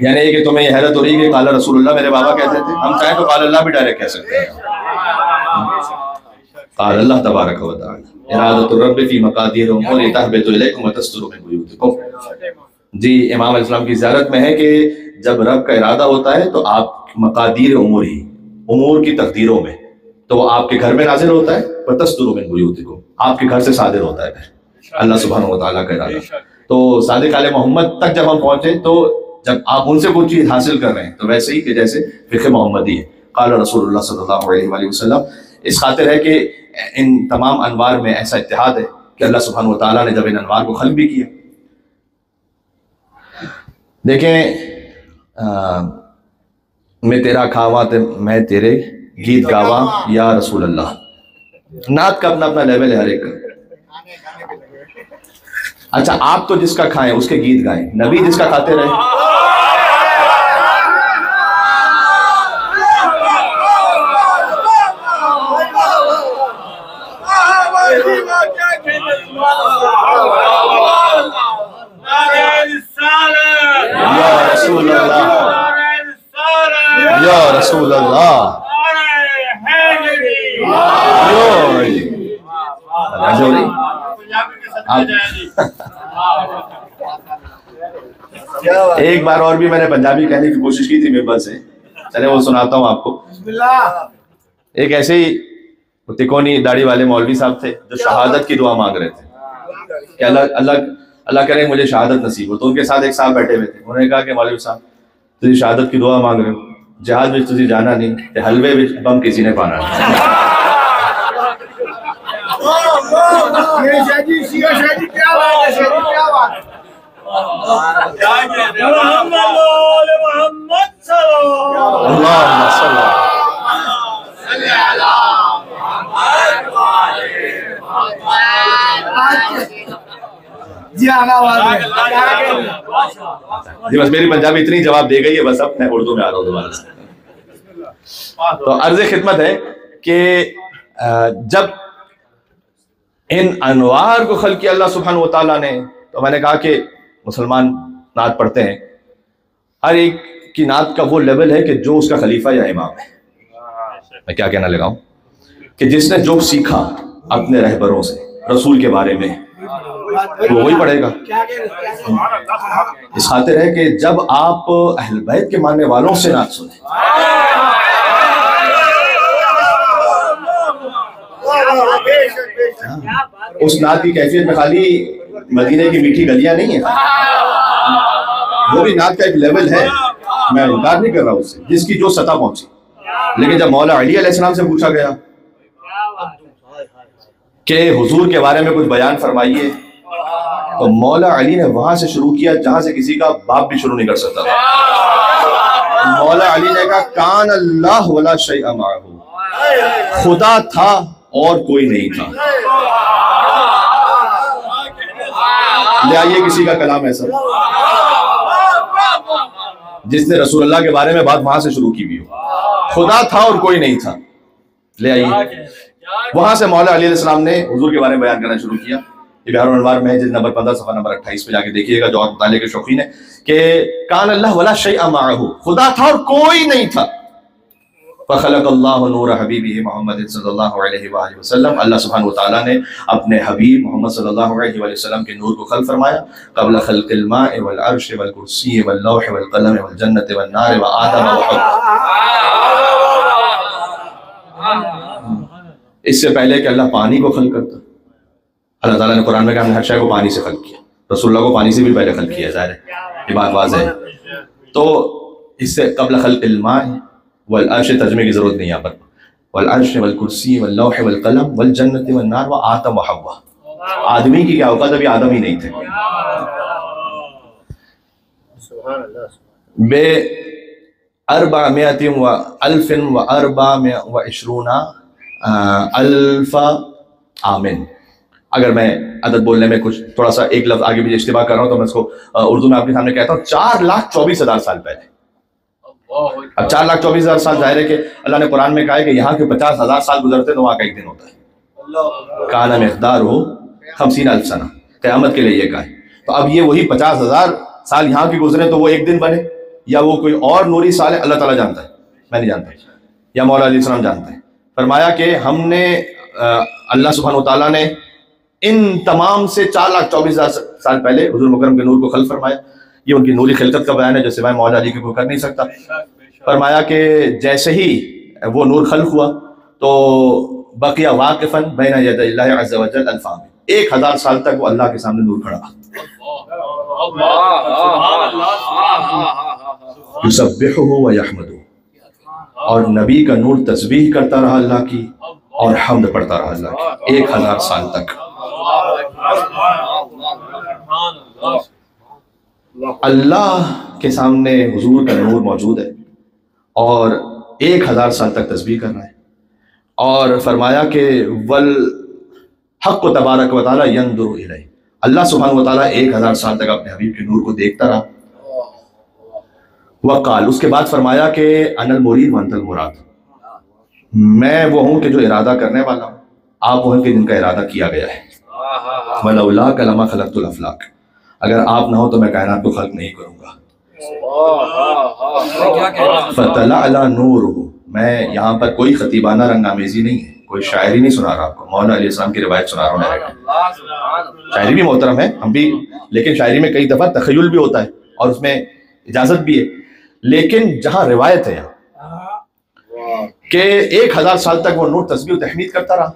یعنی کہ تمہیں یہ حیرت ہو رہی ہے کہ قال رسول اللہ میرے بابا کہتے تھے، ہم چاہیں تو قال اللہ بھی ڈائریکٹ کہہ سکتے ہیں. قال اللہ تبارک و تعالی ارادۃ الرب فی مقادیر امور تهبط الیکم وتستر من بیوتکم. جی امام علیہ السلام کی زیارت میں ہے کہ جب رب کا ارادہ ہوتا ہے تو آپ مقادیر امور ہی، امور کی تقدیروں میں، تو وہ آپ کے گھر میں نازل ہوتا ہے، وتستر من بیوتکم، آپ کے گھر سے صادر ہوتا ہے اللہ سبحانہ و تعالیٰ کا ارادہ. تو صادق علیہ محمد تک جب ہم پہنچے تو جب آپ ان سے کوئی چیز حاصل کر رہے ہیں تو ویسے ہی کہ جیسے فقہ محمدی ہے، قال رسول اللہ صلی اللہ علیہ وسلم. اس خاطر ہے کہ ان تمام انوار میں ایسا اتحاد ہے کہ اللہ سبحانہ و تعالیٰ نے جب ان انوار کو خلق بھی کیا. دیکھیں میں تیرا کھاواں تے میں تیرے گیت گاواں یا رسول اللہ. نعت کا اپنا اپنا لیول ہے ہر ایک کا. اچھا آپ تو جس کا کھائیں اس کے گیت گائیں, نبی جس کا کھاتے رہے. یا رسول اللہ, یا رسول اللہ. ایک بار اور بھی میں نے پنجابی کہنے کی کوشش کی تھی ممبر سے, چلے وہ سناتا ہوں آپ کو. ایک ایسے ہی تکونی داڑھی والے مولوی صاحب تھے جو شہادت کی دعا مانگ رہے تھے کہ اللہ کرے مجھے شہادت نصیب ہو. تو ان کے ساتھ ایک صاحب بیٹھے ہوئے تھے. انہوں نے کہا کہ مولوی صاحب تجھے شہادت کی دعا مانگ رہے ہو, جہاد میں تجھے جانا نہیں, حلوے میں بم کسی نے پانا نہیں. اللہم صلی جی بس میری پنجابی اتنی جواب دے گئی ہے, بس اب میں اردو میں آ رہا ہوں دوبارہ سے. تو عرض خدمت ہے کہ جب ان انوار کو خلق کیا اللہ سبحانہ و تعالیٰ نے, تو میں نے کہا کہ مسلمان نعت پڑھتے ہیں, ہر ایک کی نعت کا وہ لیول ہے کہ جو اس کا خلیفہ یا امام ہے. میں کیا کہنا لگا ہوں کہ جس نے جو سیکھا اپنے رہبروں سے رسول کے بارے میں وہ وہی پڑھے گا. اس خاطر ہے کہ جب آپ اہل بیت کے ماننے والوں سے نعت سنیں, اس نعت کی کیفیت میں خالی مدینے کی میٹھی گلیاں نہیں ہیں, وہ بھی نعت کا ایک لیول ہے, میں انکار نہیں کر رہا اس سے, جس کی جو سطح پہنچی. لیکن جب مولا علی علیہ السلام سے پوچھا گیا کہ حضور کے بارے میں کچھ بیان فرمائیے, تو مولا علی نے وہاں سے شروع کیا جہاں سے کسی کا باپ بھی شروع نہیں کر سکتا تھا. مولا علی نے کہا کان اللہ ولا شیء معہ, خدا تھا اور کوئی نہیں تھا. لے آئیے کسی کا کلام ایسا جس نے رسول اللہ کے بارے میں بات وہاں سے شروع کی بھی ہو, خدا تھا اور کوئی نہیں تھا. لے آئیے. وہاں سے مولا علی علیہ السلام نے حضور کے بارے میں بیان کرنا شروع کیا. یہ بہار الانوار میں ہے, جلد نمبر 15 صفحہ نمبر 28 پہ جا کے دیکھیے گا جو اور مطالعے کے شوقین ہے, کہ کان اللہ ولا شیء معہ, خدا تھا اور کوئی نہیں تھا. فخلق اللہ نور حبیبہ محمد صلی اللہ علیہ وآلہ وسلم, اللہ سبحانہ وتعالیٰ نے اپنے حبیب محمد صلی اللہ علیہ وآلہ وسلم کے نور کو خلق فرمایا. قبل خلق الماء والعرش والکرسی واللوح والقلم والجنت والنار وآدم وحواء. اس سے پہلے کہ اللہ پانی کو خلق کرتا, اللہ تعالیٰ نے قرآن میں کہا ہم نے ہر شے کو پانی سے خلق کیا. رسول اللہ کو پانی سے بھی پہلے خلق کیا, ظاہر ہے یہ بات واضح ہے. تو اس سے قبل خلق الماء والعرش ترجمے کی ضرورت نہیں یہاں پر, والعرش والکرسی واللوح والقلم والجنت والنار وآدم وحواء. آدمی کی کیا اوقات, ابھی آدم ہی نہیں تھے. بے 424 آمن. اگر میں عدد بولنے میں کچھ تھوڑا سا ایک لفظ آگے بھی اشتباہ کر رہا ہوں تو میں اس کو اردو میں آپ کے سامنے کہتا ہوں. 4,24,000 سال پہلے. اب 4,24,000 سال ظاہر ہے کہ اللہ نے قرآن میں کہا ہے کہ یہاں کے 50,000 سال گزرتے تو وہاں کا ایک دن ہوتا ہے. کان مقدارہ 50,000 سنہ, قیامت کے لیے یہ کہا ہے. تو اب یہ وہی 50,000 سال یہاں کے گزرے تو وہ ایک دن بنے, یا وہ کوئی اور نوری سال ہے, اللہ تعالیٰ جانتا ہے, میں نہیں جانتا, یا مولا علیہ السلام جانتا ہے. فرمایا کہ ہم نے اللہ سبحانہ وتعالیٰ نے ان تمام سے 4,24,000 سال پہلے حضور مکرم کے نور کو خلق فرمایا. یہ ان کی نوری خلقت کا بیان ہے جو سوائے مولا علی کے کوئی کر نہیں سکتا. فرمایا کہ جیسے ہی وہ نور خلق ہوا تو بقیہ واقفاً بین ید اللہ عز و جل الفام, 1,000 سال تک وہ اللہ کے سامنے نور کھڑا. یسبحہ و یحمدہ, اور نبی کا نور تسبیح کرتا رہا اللہ کی اور حمد پڑھتا رہا اللہ کی 1000 سال تک۔ اللہ کے سامنے حضور کا نور موجود ہے اور 1000 سال تک تسبیح کر رہا ہے، اور فرمایا کہ والحق تبارک و تعالی ینظر الیہ، اللہ سبحانہ و تعالیٰ 1000 سال تک اپنے حبیب کے نور کو دیکھتا رہا۔ وقال، اس کے بعد فرمایا کہ انا المرید وانت المراد، میں وہ ہوں کہ جو ارادہ کرنے والا ہوں، آپ وہ ہیں کہ جن کا ارادہ کیا گیا ہے۔ ولولاک لما خلقت الافلاک، اگر آپ نہ ہو تو میں کائنات کو خلق نہیں کروں گا۔ فطلع نورہ، میں یہاں پر کوئی خطیبانہ رنگ آمیزی نہیں ہے، کوئی شاعری نہیں سنا رہا آپ کو، مولانا علیہ السلام کی روایت سنا رہا ہوں۔ شاعری بھی محترم ہے، ہم بھی، لیکن شاعری میں کئی دفعہ تخیل بھی ہوتا ہے اور اس میں اجازت بھی ہے، لیکن جہاں روایت ہے کہ 1000 سال تک وہ نور تسبیح و تحمید کرتا رہا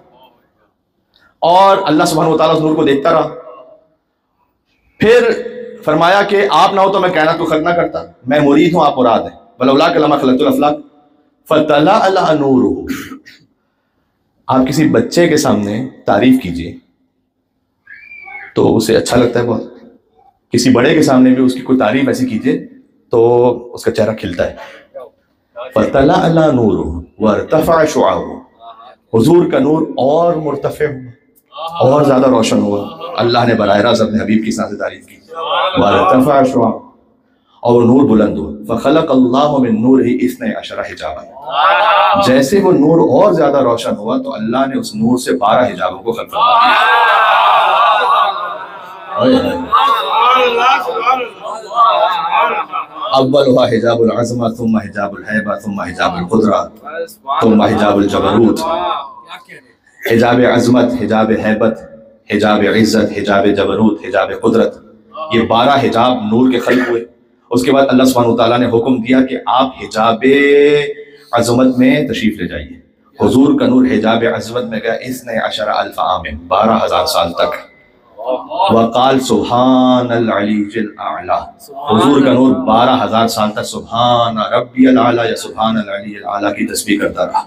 اور اللہ سبحانہ وتعالیٰ اس نور کو دیکھتا رہا۔ پھر فرمایا کہ آپ نہ ہو تو میں کائنات کو خلق نہ کرتا، میں مرید ہوں، آپ مراد ہیں۔ ولولاک لما خلقت الافلاک فطلع نورہ، آپ کسی بچے کے سامنے تعریف کیجئے تو اسے اچھا لگتا ہے بہت، کسی بڑے کے سامنے بھی اس کی کوئی تعریف ایسی کیجئے تو اس کا چہرہ کھلتا ہے۔ فطلع نورہ وارتفع شعاعہ، حضور کا نور اور مرتفع ہوا اور زیادہ روشن ہوا، اللہ نے براہ راست اپنے حبیب کی ساتھ تعریف کی۔ وارتفع شعاعہ، اور وہ نور بلند ہوا۔ فخلق اللہ من نورہ 12 حجابا، جیسے وہ نور اور زیادہ روشن ہوا تو اللہ نے اس نور سے 12 حجابوں کو خلق فرمایا۔ اولها حجاب العظمہ، ثم حجاب الہیبہ، ثم حجاب القدرہ، ثم حجاب الجبروت۔ حجاب عظمت، حجاب ہیبت، حجاب عزت، حجاب جبروت، حجاب قدرت، یہ 12 حجاب نور کے خلق ہوئے۔ اس کے بعد اللہ سبحانہ وتعالیٰ نے حکم دیا کہ آپ حجاب عظمت میں تشریف لے جائیے۔ حضور کا نور حجاب عظمت میں گیا 12,000 عام، 12,000 سال تک۔ وقال سبحان العلی الاعلیٰ، حضور کا نور 12,000 سال تک سبحان ربی الاعلیٰ یا سبحان العلی الاعلیٰ کی تسبیح کرتا رہا۔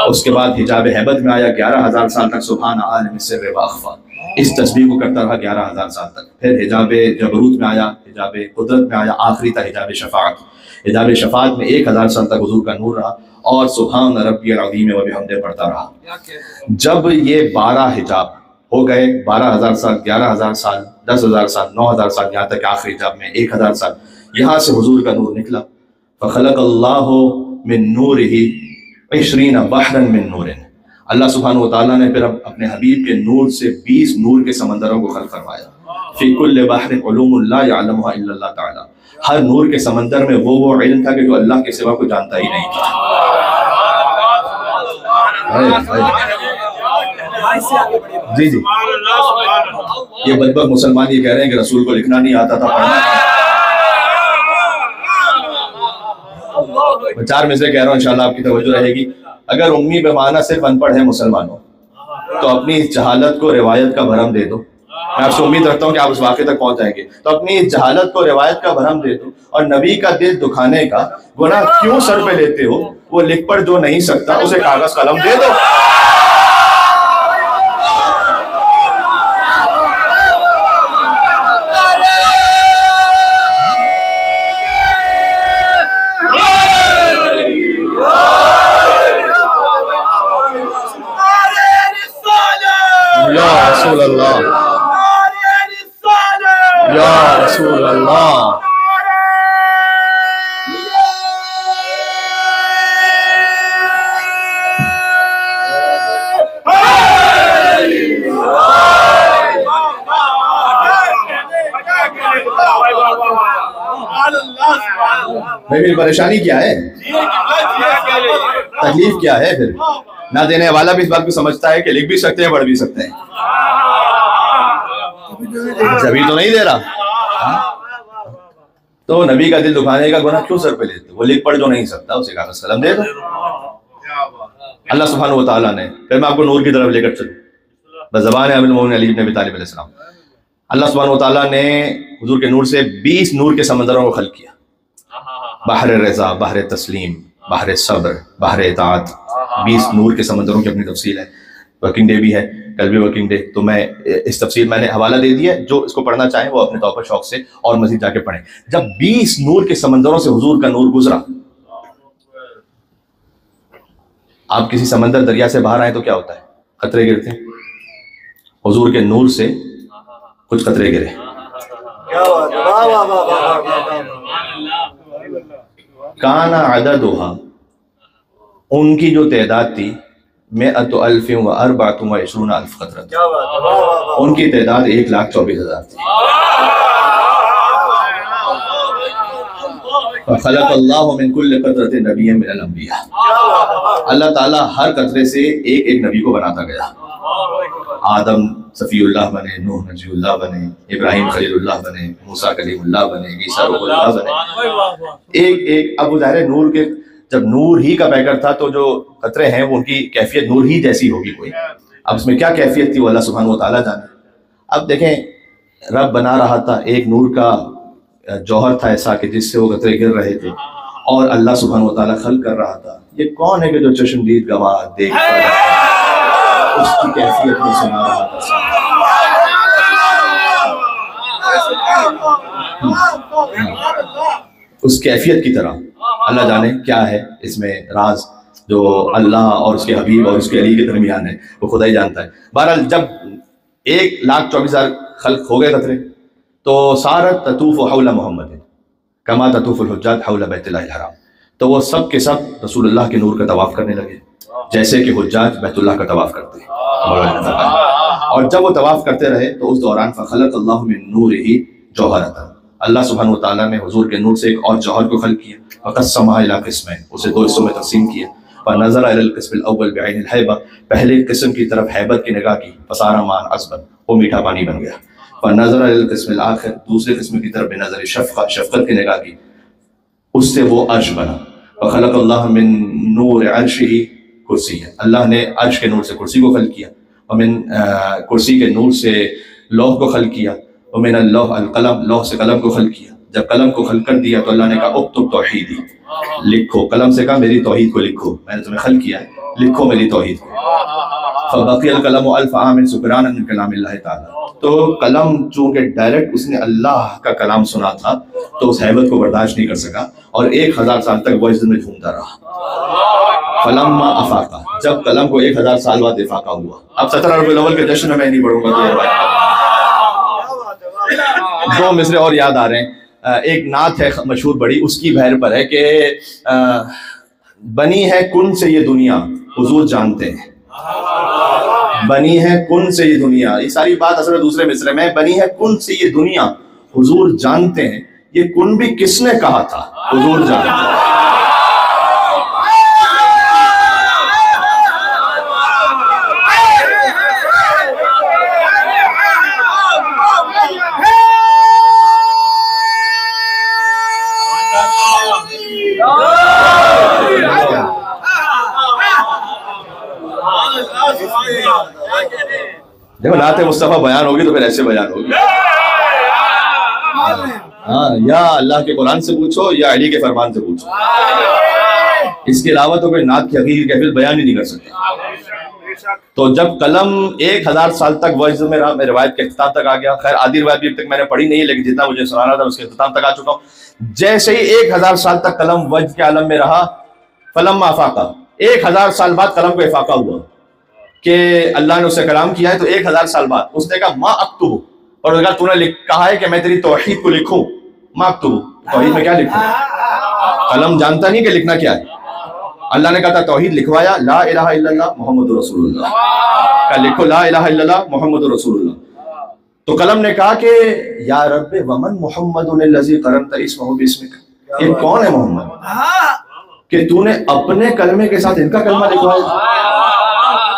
اس کے بعد حجاب ہیبت میں آیا 11,000 سال تک سبحان عالم السر واخفی، اس تسبیح کو کرتا رہا 11,000 سال تک۔ پھر حجاب جبروت میں آیا، حجاب قدرت میں آیا، آخری تھا حجاب شفاعت۔ حجاب شفاعت میں 1,000 سال تک حضور کا نور رہا اور سبحان ربی العظیم وبحمدہ پڑھتا رہا۔ جب یہ 12 حجاب ہو گئے، 12,000 سال، 11,000 سال، 10,000 سال، 9,000 سال، یہاں تک آخری حجاب میں 1,000 سال، یہاں سے حضور کا نور نکلا۔ فخلق اللہ من نورہ 20 بحرا من نور، اللہ سبحانہ وتعالیٰ نے پھر اپنے حبیب کے نور سے 20 نور کے سمندروں کو خلق فرمایا۔ فی کل بحر علوم لا یعلمها الا اللہ تعالی، ہر نور کے سمندر میں وہ علم تھا کہ جو اللہ کے سوا کوئی جانتا ہی نہیں تھا۔ جی جی، یہ بدبخت مسلمان یہ کہہ رہے ہیں کہ رسول کو لکھنا نہیں آتا تھا، پڑھنا نہیں آتا۔ میں 4 میں سے کہہ رہا ہوں، انشاءاللہ آپ کی توجہ رہے گی۔ اگر امی بمعنی صرف ان پڑھ ہے مسلمانوں تو اپنی اس جہالت کو روایت کا بھرم دے دو۔ میں آپ سے امید رکھتا ہوں کہ آپ اس واقعے تک پہنچ جائیں گے، تو اپنی اس جہالت کو روایت کا بھرم دے دو، اور نبی کا دل دکھانے کا گناہ کیوں سر پہ لیتے ہو؟ وہ لکھ پڑھ جو نہیں سکتا اسے کاغذ قلم دے دو۔ یا رسول اللہ، یا رسول اللہ، میری پریشانی کیا ہے، تکلیف کیا ہے؟ پھر نہ دینے والا بھی اس بات کو سمجھتا ہے کہ لکھ بھی سکتے ہیں، پڑھ بھی سکتے ہیں، جبھی تو نہیں دے رہا۔ تو نبی کا دل دکھانے کا گناہ کیوں سر پہ لیتے؟ وہ لکھ پڑھ جو نہیں سکتا اسے کاغذ قلم دے دو۔ اللہ سبحانہ وتعالیٰ نے، پھر میں آپ کو نور کی طرف لے کر چلوں بزبان امیر المومنین علی بن ابی طالب علیہ السلام، اللہ سبحانہ وتعالیٰ نے حضور کے نور سے 20 نور کے سمندروں کو خلق کیا۔ بحر رضا، بحر تسلیم، بحر صبر، بحر اطاعت، 20 نور کے سمندروں کی اپنی تفصیل ہے، ورکنگ ڈے بھی ہے، کل بھی ورکنگ ڈے، تو میں اس تفصیل میں نے حوالہ دے دیا ہے، جو اس کو پڑھنا چاہیں وہ اپنے طور پر شوق سے اور مزید جا کے پڑھیں۔ جب 20 نور کے سمندروں سے حضور کا نور گزرا، آپ کسی سمندر دریا سے باہر آئے تو کیا ہوتا ہے؟ قطرے گرتے ہیں، حضور کے نور سے کچھ قطرے گرے۔ کانا عددھا، ان کی جو تعداد تھی 1,024,000 قطرۃ، ان کی تعداد 1,24,000 تھی۔ فخلق اللہ من کل قطرۃ نبیا من الانبیاء، اللہ تعالیٰ ہر قطرے سے ایک ایک نبی کو بناتا گیا۔ آدم صفی اللہ بنے، نوح نجی اللہ بنے، ابراہیم خلیل اللہ بنے، موسیٰ کلیم اللہ بنے، عیسیٰ روح اللہ بنے، ایک ایک۔ اب ظاہر نور کے جب نور ہی کا پیکر تھا تو جو قطرے ہیں وہ ان کی کیفیت نور ہی جیسی ہوگی کوئی، اب اس میں کیا کیفیت تھی وہ اللہ سبحانہ و تعالیٰ جانے۔ اب دیکھیں رب بنا رہا تھا، ایک نور کا جوہر تھا ایسا کہ جس سے وہ قطرے گر رہے تھے، اور اللہ سبحانہ و تعالیٰ خلق کر رہا تھا۔ یہ کون ہے کہ جو چشمدید گواہ دیکھ کر اس کی کیفیت میں سنا رہا تھا؟ اس کیفیت کی طرح اللہ جانے کیا ہے اس میں راز جو اللہ اور اس کے حبیب اور اس کے علی کے درمیان ہے، وہ خدا ہی جانتا ہے۔ بہرحال جب 1,24,000 خلق ہو گئے قطرے تو سارت تطوف حول محمد کما تطوف الحجاج حول بیت اللہ الحرام، تو وہ سب کے سب رسول اللہ کے نور کا طواف کرنے لگے جیسے کہ حجاج بیت اللہ کا طواف کرتے ہیں۔ اور جب وہ طواف کرتے رہے تو اس دوران فخلق اللہ من نورہ جوہرۃ، اللہ سبحانہ و تعالیٰ نے حضور کے نور سے ایک اور جوہر کو خلق کیا، فقسمھا الی قسمین، اسے 2 حصوں میں تقسیم کیا، فنظر الی القسم الاول بعین الہیبہ، پہلے قسم کی طرف ہیبت کی نگاہ کی، فصار ماء عذبا، وہ میٹھا پانی بن گیا، فنظر الی القسم الآخر، دوسرے قسم کی طرف بنظر شفقہ، شفقت کی نگاہ کی، اس سے وہ عرش بنا، فخلق اللہ من نور عرشہ کرسی، اللہ نے عرش کے نور سے کرسی کو خلق کیا، ومن کرسی کے نور سے لوح کو خلق کیا، ومن اللوح القلم، لوح سے قلم کو خلق کیا۔ جب قلم کو خلق کر دیا تو اللہ نے کہا اکتب توحیدی، لکھو، قلم سے کہا میری توحید کو لکھو، میں نے تمہیں خلق کیا ہے، لکھو میری توحید کو۔ فبقی القلم 1000 عام سکرانا من کلام اللہ تعالیٰ، تو قلم چونکہ ڈائریکٹ اس نے اللہ کا کلام سنا تھا تو اس حیبت کو برداشت نہیں کر سکا اور 1000 سال تک وہ عزت میں جھومتا رہا۔ فلما افاقہ، جب قلم کو 1000 سال بعد افاقہ ہوا، اب 17 ربیع الاول کے جشن میں نہیں پڑھوں گا تو یہ بات، 2 مصرے اور یاد آ رہے ہیں۔ ایک نعت ہے مشہور بڑی، اس کی بحر پر ہے کہ بنی ہے کن سے یہ دنیا حضور جانتے ہیں، بنی ہے کن سے یہ دنیا، یہ ساری بات اصل میں دوسرے مصرے میں، بنی ہے کن سے یہ دنیا حضور جانتے ہیں، یہ کن بھی کس نے کہا تھا؟ حضور جانتے ہیں۔ دیکھو نعت مصطفیٰ بیان ہوگی تو پھر ایسے بیان ہوگی، ہاں، یا اللہ کے قرآن سے پوچھو یا علی کے فرمان سے پوچھو، اس کے علاوہ تو کوئی نعت کی حقیقی کیفیت بیان ہی نہیں کر سکتا۔ تو جب قلم 1000 سال تک وجد میں رہا، میں روایت کے اختتام تک آ گیا، خیر آدھی روایت بھی اب تک میں نے پڑھی نہیں ہے لیکن جتنا مجھے سنانا تھا اس کے اختتام تک آ چکا ہوں۔ جیسے ہی 1000 سال تک قلم وجد کے عالم میں رہا، فلما افاقہ، 1000 سال بعد قلم کو افاقہ ہوا کہ اللہ نے اسے کلام کیا ہے، تو 1000 سال بعد اس نے کہا ما اکتب، اور اگر تو نے کہا ہے کہ میں تیری توحید کو لکھوں، ما اکتب، توحید میں کیا لکھوں؟ قلم جانتا نہیں کہ لکھنا کیا ہے، اللہ نے کہا تھا توحید لکھوایا، لا الہ الا اللہ محمد رسول اللہ، کہا لکھو لا الہ الا اللہ محمد رسول اللہ۔ تو قلم نے کہا کہ یا رب ومن محمد الذی قرنت اسمہ باسمک، یہ کون ہے محمد کہ تو نے اپنے کلمے کے ساتھ ان کا کلمہ لکھوایا؟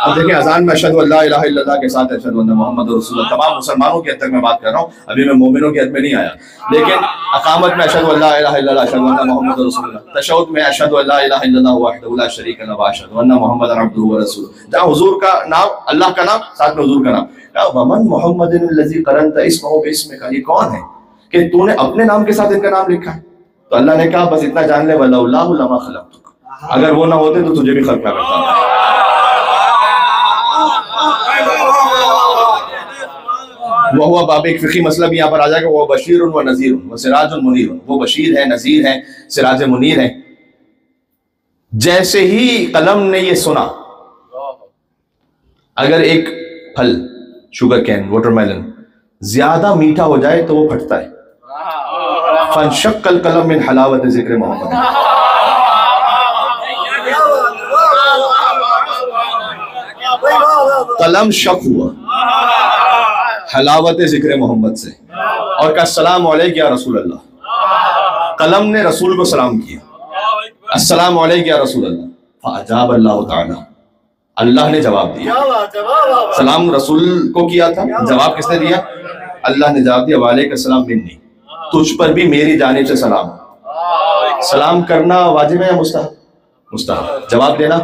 اب دیکھیں اذان میں اشہدو ان لا الہ الا اللہ کے ساتھ اشہدو ان محمد رسول اللہ، تمام مسلمانوں کی حد تک میں بات کر رہا ہوں، ابھی میں مومنوں کی حد میں نہیں آیا، لیکن اقامت میں اشہدو ان لا الہ الا اللہ اشہدو ان محمد رسول اللہ، تشہد میں اشہدو ان لا الہ الا اللہ وحدہ لا شریک لہ واشہدو ان محمد عبدہ ورسولہ، جہاں حضور کا نام، اللہ کا نام، ساتھ میں حضور کا نام، ومن محمد الذی قرنت اسمہ باسمک، یہ کون ہے کہ تو نے اپنے نام کے ساتھ ان کا نام لکھا ہے؟ تو اللہ نے کہا بس اتنا جان لے ولولاہ لما خلقتک، اگر وہ نہ ہوتے تو تجھے بھی خلق نہ کرتا. وہ باب ایک فقی مسئلہ بھی یہاں پر آ جائے گا. وہ بشیر و نذیر و سراج منیر. وہ بشیر ہے، نذیر ہے، سراج منیر ہے. جیسے ہی قلم نے یہ سنا، اگر ایک پھل شوگر کین، واٹر میلن زیادہ میٹھا ہو جائے تو وہ پھٹتا ہے. فانشق القلم من حلاوت ذکر محمد. قلم شق ہوا حلاوت ذکر محمد سے اور کہا السلام علیک یا رسول اللہ. قلم نے رسول کو سلام کیا، السلام علیک یا رسول اللہ. فاجاب اللہ تعالی، اللہ نے جواب دیا. سلام رسول کو کیا تھا، جواب کس نے دیا؟ اللہ نے جواب دیا وعلیکم السلام منی، تجھ پر بھی میری جانب سے سلام. سلام کرنا واجب ہے یا مستحب؟ مستحب. جواب دینا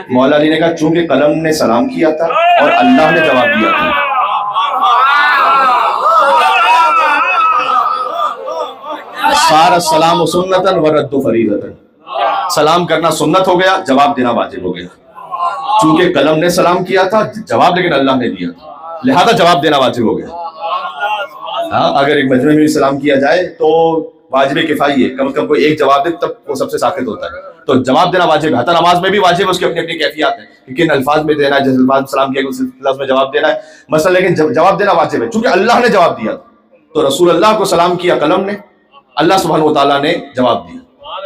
مولا علی نے کہا چونکہ قلم نے سلام کیا تھا اور اللہ نے جواب دیا تھا. صار السلام سنتا ورد فریضتا. سلام کرنا سنت ہو گیا، جواب دینا واجب ہو گیا. چونکہ قلم نے سلام کیا تھا، جواب لیکن اللہ نے دیا تھا، لہذا جواب دینا واجب ہو گیا. ہاں اگر ایک مجمع میں سلام کیا جائے تو واجب کفائی ہے، کم از کم کوئی ایک جواب دے تب وہ سب سے ساقط ہوتا ہے. تو جواب دینا واجب ہے. حتی نماز میں بھی واجب ہے، اس کی اپنی اپنی کیفیات ہیں کہ کن الفاظ میں دینا ہے، جس الفاظ میں سلام کیا اس الفاظ میں جواب دینا ہے مثلا. لیکن جواب دینا واجب ہے چونکہ اللہ نے جواب دیا تھا. تو رسول اللہ کو سلام کیا قلم نے، اللہ سبحانہ و تعالیٰ نے جواب دیا،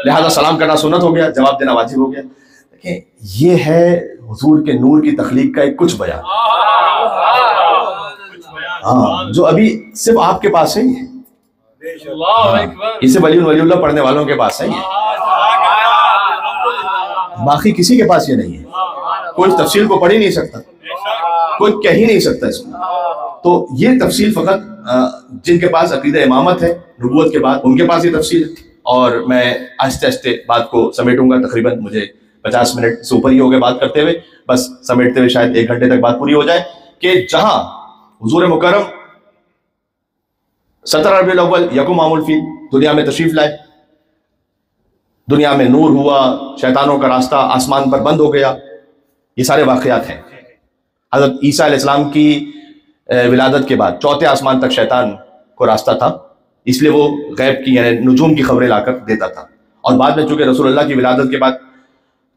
لہذا سلام کرنا سنت ہو گیا، جواب دینا واجب ہو گیا. دیکھیں یہ ہے حضور کے نور کی تخلیق کا ایک کچھ بیان، ہاں جو ابھی صرف آپ کے پاس ہے. یہ صرف ولی اللہ پڑھنے والوں کے پاس ہے، باقی کسی کے پاس یہ نہیں ہے. کوئی تفصیل کو پڑھ ہی نہیں سکتا، کوئی کہہ ہی نہیں سکتا اس کو. تو یہ تفصیل فقط جن کے پاس عقیدہ امامت ہے نبوت کے بعد، ان کے پاس یہ تفصیل ہے. اور میں آہستہ آہستہ بات کو سمیٹوں گا. تقریباً مجھے 50 منٹ سے اوپر ہی ہو گئے بات کرتے ہوئے، بس سمیٹتے ہوئے شاید 1 گھنٹے تک بات پوری ہو جائے. کہ جہاں حضور مکرم 17 ربیع الاول یکم عام الفیل دنیا میں تشریف لائے، دنیا میں نور ہوا، شیطانوں کا راستہ آسمان پر بند ہو گیا، یہ سارے واقعات ہیں. حضرت عیسیٰ علیہ السلام کی ولادت کے بعد 4تھے آسمان تک شیطان کو راستہ تھا، اس لیے وہ غیب کی یعنی نجوم کی خبریں لا کر دیتا تھا. اور بعد میں چونکہ رسول اللہ کی ولادت کے بعد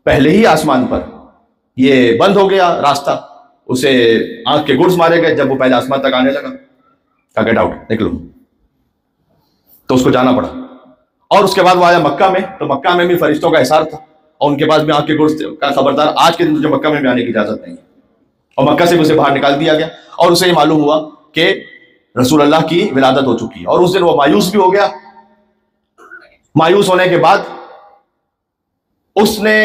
پہلے ہی آسمان پر یہ بند ہو گیا راستہ، اسے آنکھ کے گرز مارے گئے. جب وہ پہلے آسمان تک آنے لگا کہا گیٹ آؤٹ، نکلو، تو اس کو جانا پڑا. اور اس کے بعد وہ آیا مکہ میں، تو مکہ میں بھی فرشتوں کا حصار تھا اور ان کے پاس بھی آنکھ کے گرز کا خبردار آج کے دن تجھے مکہ میں بھی آنے کی اجازت نہیں ہے. اور مکہ سے اسے باہر نکال دیا گیا اور اسے یہ معلوم ہوا کہ رسول اللہ کی ولادت ہو چکی ہے. اور اس دن وہ مایوس بھی ہو گیا. مایوس ہونے کے بعد اس نے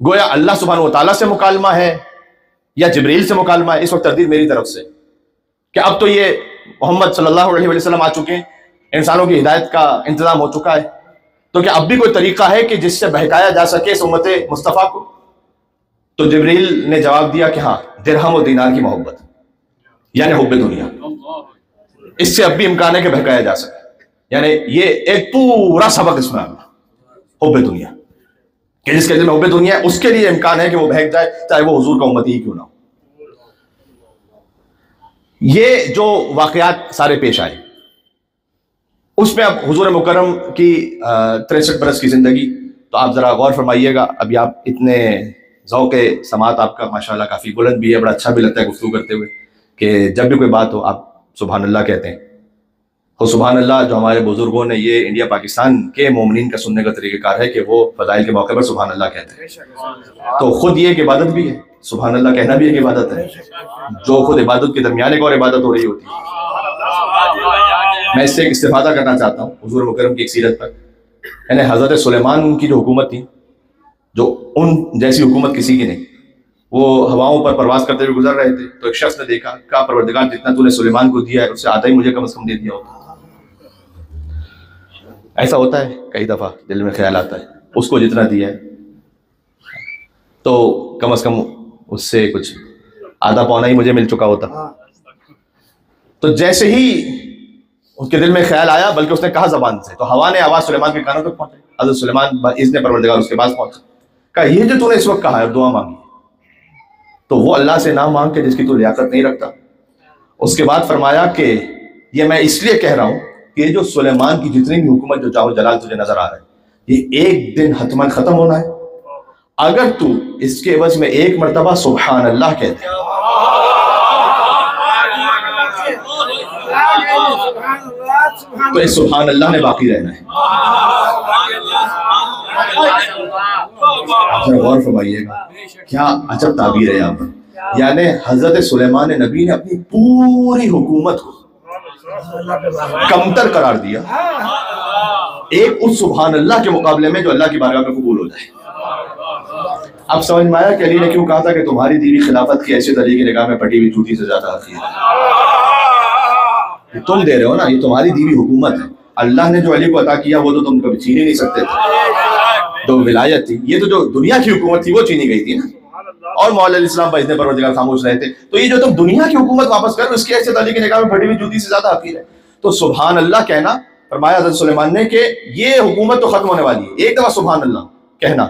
گویا اللہ سبحانہ و تعالیٰ سے مکالمہ ہے یا جبریل سے مکالمہ ہے، اس وقت تردید میری طرف سے کہ اب تو یہ محمد صلی اللہ علیہ وسلم آ چکے ہیں، انسانوں کی ہدایت کا انتظام ہو چکا ہے، تو کیا اب بھی کوئی طریقہ ہے کہ جس سے بہکایا جا سکے اس امت مصطفیٰ کو؟ تو جبریل نے جواب دیا کہ ہاں، درہم و دینار کی محبت یعنی حب دنیا، اس سے اب بھی امکان ہے کہ بہکایا جا سکے. یعنی یہ ایک پورا سبق اس میں حب دنیا کہ جس کے دل میں حب دنیا ہے اس کے لیے امکان ہے کہ وہ بہک جائے، چاہے وہ حضور کا امتی ہی کیوں نہ ہو. یہ جو واقعات سارے پیش آئے اس میں اب حضور مکرم کی 63 برس کی زندگی، تو آپ ذرا غور فرمائیے گا. ابھی آپ اتنے ذوق سماعت آپ کا ماشاءاللہ کافی بلند بھی ہے، بڑا اچھا بھی لگتا ہے گفتگو کرتے ہوئے کہ جب بھی کوئی بات ہو آپ سبحان اللہ کہتے ہیں. تو سبحان اللہ جو ہمارے بزرگوں نے یہ انڈیا پاکستان کے مومنین کا سننے کا طریقہ کار ہے کہ وہ فضائل کے موقع پر سبحان اللہ کہتے ہیں. تو خود یہ ایک عبادت بھی ہے، سبحان اللہ کہنا بھی ایک عبادت ہے، جو خود عبادت کے درمیان ایک اور عبادت ہو رہی ہوتی ہے. میں اس سے ایک استفادہ کرنا چاہتا ہوں حضور مکرم کی ایک سیرت پر. یعنی حضرت سلیمان کی جو حکومت تھی، جو ان جیسی حکومت کسی کی نہیں، وہ ہواؤں پر پرواز کرتے ہوئے گزر رہے تھے تو ایک شخص نے دیکھا، کہا پروردگار جتنا تو نے سلیمان کو دیا ہے اس سے آدھا ہی مجھے کم از کم دے دیا ہوتا. ایسا ہوتا ہے کئی دفعہ دل میں خیال آتا ہے اس کو جتنا دیا ہے تو کم از کم اس سے کچھ آدھا پونا ہی مجھے مل چکا ہوتا. تو جیسے ہی اس کے دل میں خیال آیا، بلکہ اس نے کہا زبان سے، تو ہوا نے آواز سلیمان کے کانوں تک پہنچائی. حضرت سلیمان باذن پروردگار اس کے پاس پہنچا، کہا یہ جو تو نے اس وقت کہا ہے دعا مانگی، تو وہ اللہ سے نہ مانگ کے جس کی تو لیاقت نہیں رکھتا. اس کے بعد فرمایا کہ یہ میں اس لیے کہہ رہا ہوں کہ یہ جو سلیمان کی جتنی بھی حکومت جو جاہ و جلال تجھے نظر آ رہا ہے، یہ ایک دن حتماً ختم ہونا ہے. اگر تو اس کے عوض میں ایک مرتبہ سبحان اللہ کہتے تو اس سبحان اللہ نے باقی رہنا ہے. غور فرمائیے گا، کیا عجب تعبیر ہے یہاں پر. یعنی حضرت سلیمان نبی نے اپنی پوری حکومت کو کمتر قرار دیا ایک اس سبحان اللہ کے مقابلے میں جو اللہ کی بارگاہ میں قبول ہو جائے. اب سمجھ میں آیا کہ علی نے کیوں کہا تھا کہ تمہاری دیوی خلافت کی حیثیت علی کی نگاہ میں پٹی ہوئی جوتی سے زیادہ حقیر ہے. تم دے رہے ہو نا، یہ تمہاری دیوی حکومت ہے. اللہ نے جو علی کو عطا کیا وہ تو تم کبھی چھین ہی نہیں سکتے تھے. جو ولایت تھی، یہ تو جو دنیا کی حکومت تھی وہ چھینی گئی تھی نا، اور مولا علیہ السلام باذن پروردگار خاموش رہے تھے. تو یہ جو تم دنیا کی حکومت واپس کر، اس کی حیثیت علی کی نگاہ میں پھٹی ہوئی جوتی سے زیادہ حقیر ہے. تو سبحان اللہ کہنا فرمایا حضرت سلیمان نے کہ یہ حکومت تو ختم ہونے والی ہے، ایک دفعہ سبحان اللہ کہنا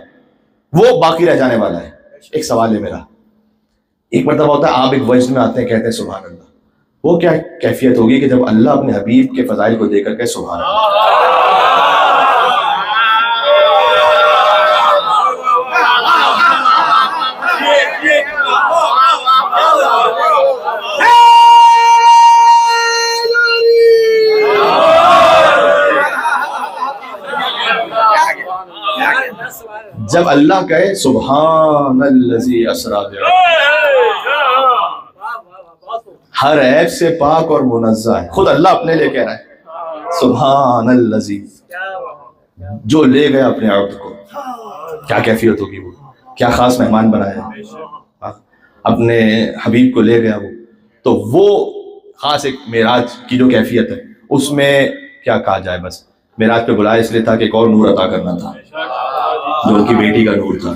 وہ باقی رہ جانے والا ہے. ایک سوال ہے میرا، ایک مرتبہ ہوتا ہے آپ ایک وجد میں آتے ہیں کہتے ہیں سبحان اللہ، وہ کیا کیفیت ہوگی کہ جب اللہ اپنے حبیب کے فضائل کو دے کر کہ سبحان اللہ. جب اللہ کہے سبحان الذی اسریٰ بعبدہ، ہر عیب سے پاک اور منزہ ہے. خود اللہ اپنے لئے کہہ رہا ہے سبحان الذی، جو لے گیا اپنے عبد کو. کیا کیفیت ہوگی، وہ کیا خاص مہمان بنایا اپنے حبیب کو لے گیا وہ. تو وہ خاص ایک معراج کی جو کیفیت ہے اس میں کیا کہا جائے. بس معراج پہ بلایا اس لیے تھا کہ ایک اور نور عطا کرنا تھا جو ان کی بیٹی کا نور تھا،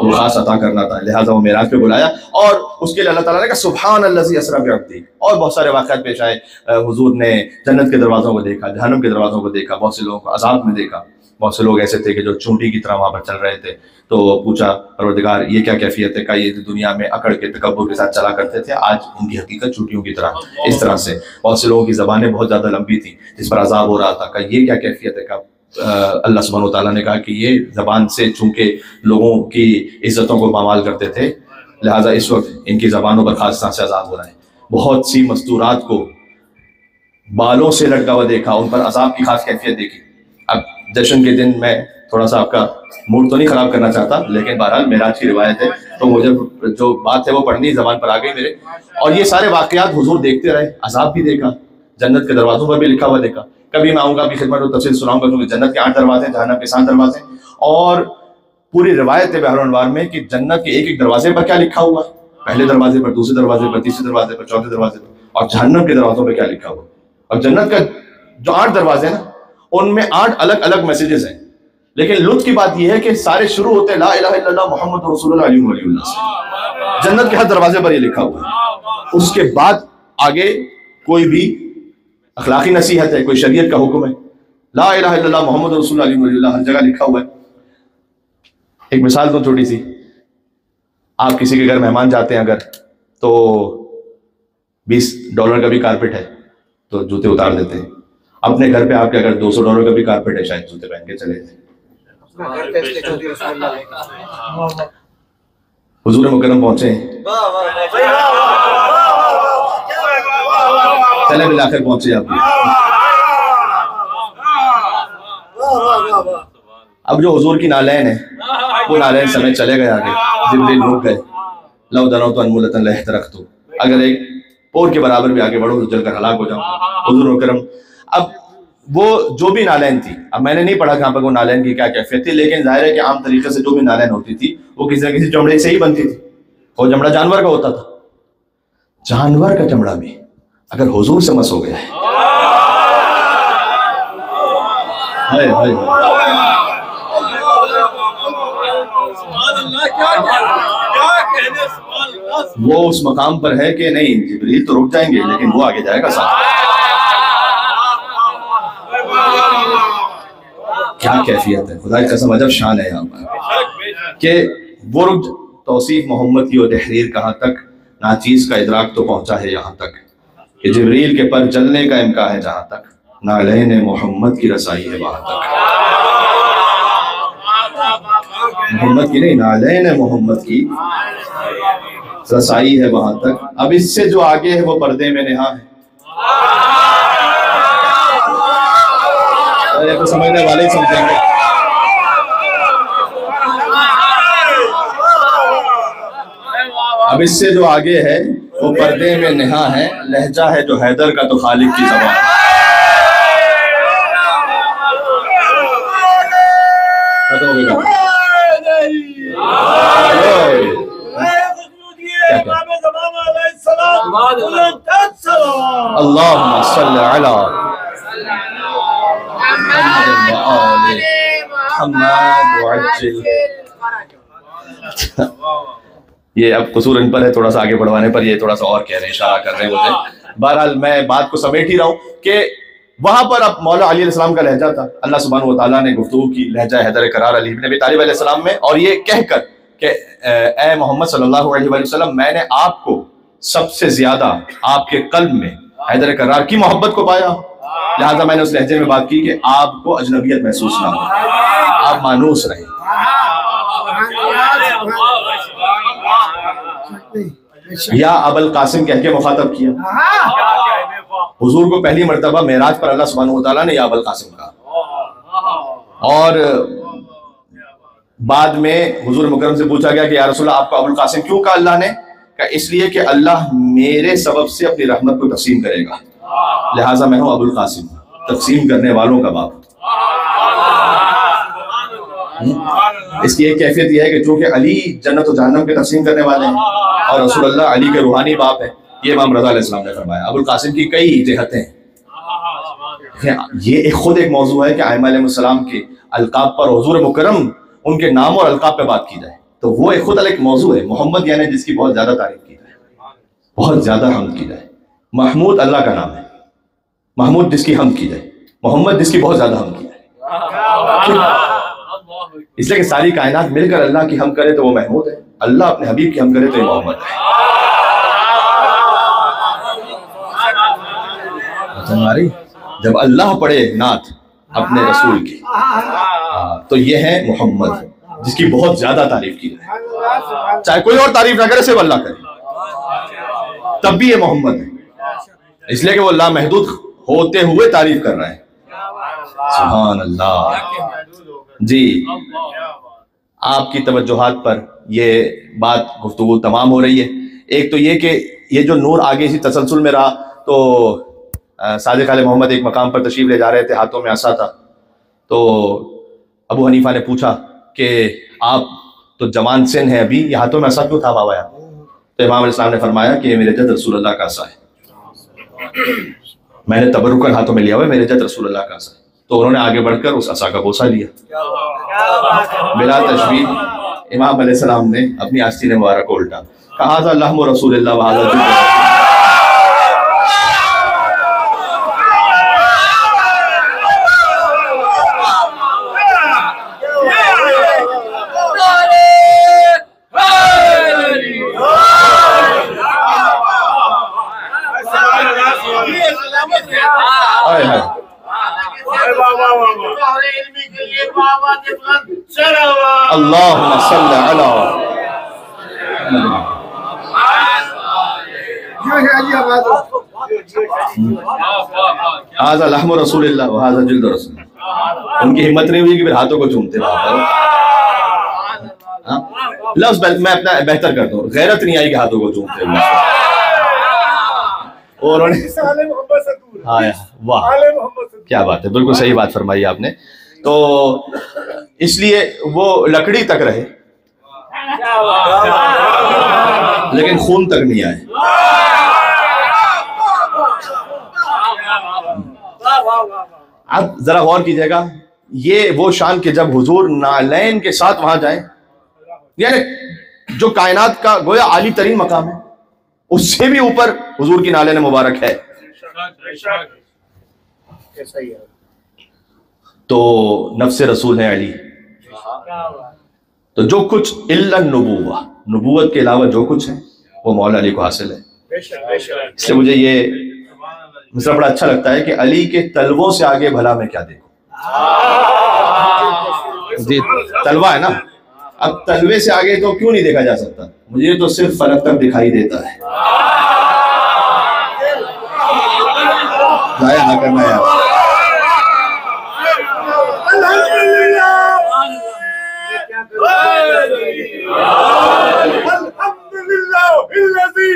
وہ خاص عطا کرنا تھا، لہٰذا وہ معراج پہ بلایا. اور اس کے لیے اللہ تعالیٰ نے کہا سبحان الذی اسریٰ بعبدہ. اور بہت سارے واقعات پیش آئے. حضور نے جنت کے دروازوں کو دیکھا، جہنم کے دروازوں کو دیکھا، بہت سے لوگوں کو عذاب میں دیکھا. بہت سے لوگ ایسے تھے کہ جو چونٹی کی طرح وہاں پر چل رہے تھے. تو پوچھا پروردگار یہ کیا کیفیت ہے؟ کہا یہ دنیا میں اکڑ کے تکبر کے ساتھ چلا کرتے تھے، آج ان کی حقیقت چونٹیوں کی طرح. اس طرح سے بہت سے لوگوں کی زبانیں بہت زیادہ لمبی تھیں جس پر عذاب ہو رہا تھا. کہا یہ کیا کیفیت ہے؟ کہا اللہ سبحانہ و تعالیٰ نے کہا کہ یہ زبان سے چونکہ لوگوں کی عزتوں کو پامال کرتے تھے، لہٰذا اس وقت ان کی زبانوں پر خاص طرح سے عذاب ہو رہا ہے. بہت سی مستورات کو بالوں سے لٹکا ہوا دیکھا، ان پر عذاب کی خاص کیفیت دیکھی. اب جشن کے دن میں تھوڑا سا آپ کا موڈ تو نہیں خراب کرنا چاہتا، لیکن بہرحال معراج کی روایت ہے تو مجھے جو بات ہے وہ پڑھنی زبان پر آ گئی میرے. اور یہ سارے واقعات حضور دیکھتے رہے، عذاب بھی دیکھا، جنت کے دروازوں پر بھی لکھا ہوا دیکھا. کبھی میں آؤں گا اپنی خدمت اور تفصیل سناؤں گا کیونکہ جنت کے 8 دروازے ہیں، جہنم کے 7 دروازے ہیں. اور پوری روایت ہے بحر الانوار میں کہ جنت کے ایک ایک دروازے پر کیا لکھا ہوا ہے، پہلے دروازے پر، دوسرے دروازے پر، تیسرے دروازے پر، چوتھے دروازے پر، اور جہنم کے دروازوں پہ کیا لکھا ہوا. اور جنت کا جو 8 دروازے ہیں نا ان میں 8 الگ الگ میسیجز ہیں. لیکن لطف کی بات یہ ہے کہ سارے شروع ہوتے لا الہ الا اللہ محمد رسول اللہ علیہ ولی اللہ سے. جنت کے ہر دروازے پر یہ لکھا ہوا ہے. اس کے بعد آگے کوئی بھی اخلاقی نصیحت ہے، کوئی شریعت کا حکم ہے، لا الہ الا اللہ محمد رسول اللہ علیہ ولی اللہ ہر جگہ لکھا ہوا ہے. ایک مثال دوں چھوٹی سی. آپ کسی کے گھر مہمان جاتے ہیں اگر، تو $20 کا بھی کارپیٹ ہے تو جوتے اتار دیتے ہیں. اپنے گھر پہ آپ کے اگر $200 کا بھی کارپیٹ ہے شاید جوتے پہن کے چلے تھے. حضور مکرم پہنچے ہیں، چلے ملا کر پہنچے آپ. اب جو حضور کی نالین ہے وہ نالین سمیت چلے گئے آگے. جبریل رک گئے. لو دنوت انمولۃ لحترقت، اگر ایک پور کے برابر بھی آگے بڑھو تو جل کر ہلاک ہو جاؤں. حضور مکرم اب وہ جو بھی نالین تھی، اب میں نے نہیں پڑھا کہاں پر وہ نالین کی کیا کیفیت تھی، لیکن ظاہر ہے کہ عام طریقے سے جو بھی نالین ہوتی تھی وہ کسی نہ کسی چمڑے سے ہی بنتی تھی. وہ چمڑا جانور کا ہوتا تھا. جانور کا چمڑا بھی اگر حضور سے مس ہو گیا ہے، وہ اس مقام پر ہے کہ نہیں جبریل تو رک جائیں گے لیکن وہ آگے جائے گا ساتھ. کیا کیفیت ہے، خدا کی قسم عجب شان ہے یہاں پر کہ وہ توصیف محمد کی و تحریر کہاں تک، ناچیز کا ادراک تو پہنچا ہے یہاں تک کہ جبریل کے پر چلنے کا امکان ہے جہاں تک، نالین محمد کی رسائی ہے وہاں تک، محمد کی نہیں، نالین محمد کی رسائی ہے وہاں تک، اب اس سے جو آگے ہے وہ پردے میں نہا ہے۔ تو سمجھنے والے ہی سمجھیں گے۔ اب اس سے جو آگے ہے وہ پردے میں نہا ہے، لہجہ ہے جو حیدر کا تو خالق کی زبان ہے۔ اللہم صلی علی محمد وآل محمد وعجل۔ یہ اب قصور ان پر ہے تھوڑا سا آگے بڑھوانے پر، یہ تھوڑا سا اور کہہ رہے ہیں، اشارہ کر رہے ہیں مجھے۔ بہرحال میں بات کو سمیٹ ہی رہا ہوں کہ وہاں پر اب مولا علی علیہ السلام کا لہجہ تھا، اللہ سبحانہ وتعالیٰ نے گفتگو کی لہجہ حیدر کرار علی بن ابی طالب علیہ السلام میں، اور یہ کہہ کر کہ اے محمد صلی اللہ علیہ وآلہ وسلم، میں نے آپ کو سب سے زیادہ آپ کے قلب میں حیدر کرار کی محبت کو پایا، لہذا میں نے اس لہجے میں بات کی کہ آپ کو اجنبیت محسوس نہ ہو، آپ مانوس رہیں۔ یا ابو القاسم کہہ کے مخاطب کیا، حضور کو پہلی مرتبہ معراج پر اللہ سبحانہ وتعالیٰ نے یا ابو القاسم کہا، اور بعد میں حضور مکرم سے پوچھا گیا کہ یا رسول اللہ آپ کو ابو القاسم کیوں کہا اللہ نے؟ کہا اس لیے کہ اللہ میرے سبب سے اپنی رحمت کو تقسیم کرے گا، لہٰذا میں ہوں ابو القاسم، تقسیم کرنے والوں کا باپ۔ اس کی ایک کیفیت یہ ہے کہ چونکہ علی جنت و جہنم کے تقسیم کرنے والے ہیں اور رسول اللہ علی کے روحانی باپ ہیں، یہ امام رضا علیہ السلام نے فرمایا۔ ابو القاسم کی کئی جہتیں ہیں، یہ ایک خود ایک موضوع ہے کہ ائمہ علیہ السلام کے القاب پر حضور مکرم ان کے نام اور القاب پہ بات کی جائے تو وہ ایک خود ایک موضوع ہے۔ محمد یعنی جس کی بہت زیادہ تعریف کی جائے، بہت زیادہ حمد کی جائے۔ محمود اللہ کا نام ہے، محمود جس کی حمد کی جائے، محمد جس کی بہت زیادہ حمد کی جائے، اس لیے کہ ساری کائنات مل کر اللہ کی حمد کرے تو وہ محمود ہے، اللہ اپنے حبیب کی حمد کرے تو یہ محمد ہے۔ جب اللہ پڑھے نعت اپنے رسول کی تو یہ ہے محمد جس کی بہت زیادہ تعریف کی جائے، چاہے کوئی اور تعریف نہ کرے صرف اللہ کرے تب بھی یہ محمد ہے، اس لیے کہ وہ لامحدود ہوتے ہوئے تعریف کر رہا ہے۔ سبحان اللہ۔ جی آپ کی توجہات پر یہ بات گفتگو تمام ہو رہی ہے۔ ایک تو یہ کہ یہ جو نور آگے اسی تسلسل میں رہا تو صادق آل محمد ایک مقام پر تشریف لے جا رہے تھے، ہاتھوں میں عصا تھا، تو ابو حنیفہ نے پوچھا کہ آپ تو جوان سن ہے ابھی، یہ ہاتھوں میں عصا کیوں تھا بابا؟ تو امام علیہ السلام نے فرمایا کہ یہ میرے جد رسول اللہ کا عصا ہے، میں نے تبرکاً ہاتھوں میں لیا ہوا ہے، میرے جد رسول اللہ کا عصا ہے۔ تو انہوں نے آگے بڑھ کر اس عصا کا بوسہ لیا بلا تشبیہ۔ امام علیہ السلام نے اپنی آستین مبارک کو الٹا کہا ذا لحم رسول اللہ وہذا جلد۔ اللہم صلی علی ھذا لحم رسول اللہ وھذا جلد رسول اللہ۔ ان کی ہمت نہیں ہوئی کہ پھر ہاتھوں کو چومتے رہا۔ لفظ میں اپنا بہتر کرتا ہوں، غیرت نہیں آئی کہ ہاتھوں کو چومتے ہوئے، اور واہ کیا بات ہے، بالکل صحیح بات فرمائی آپ نے۔ تو اس لیے وہ لکڑی تک رہے لیکن خون تک نہیں آئے۔ اب ذرا غور کیجئے گا، یہ وہ شان کہ جب حضور نالین کے ساتھ وہاں جائیں، یعنی جو کائنات کا گویا عالی ترین مقام ہے، اس سے بھی اوپر حضور کی نالین مبارک ہے۔ تو نفس رسول ہے علی. تو جو کچھ الا النبوہ، نبوت کے علاوہ جو کچھ ہے وہ مولا علی کو حاصل ہے. اس لیے مجھے یہ مصرع بڑا اچھا لگتا ہے کہ علی کے تلووں سے آگے بھلا میں کیا دیکھوں. جی تلوا ہے نا، اب تلوے سے آگے تو کیوں نہیں دیکھا جا سکتا؟ مجھے تو صرف فلک تک دکھائی دیتا ہے. ضائع نہ کرنا یار. الحمدللہ الذی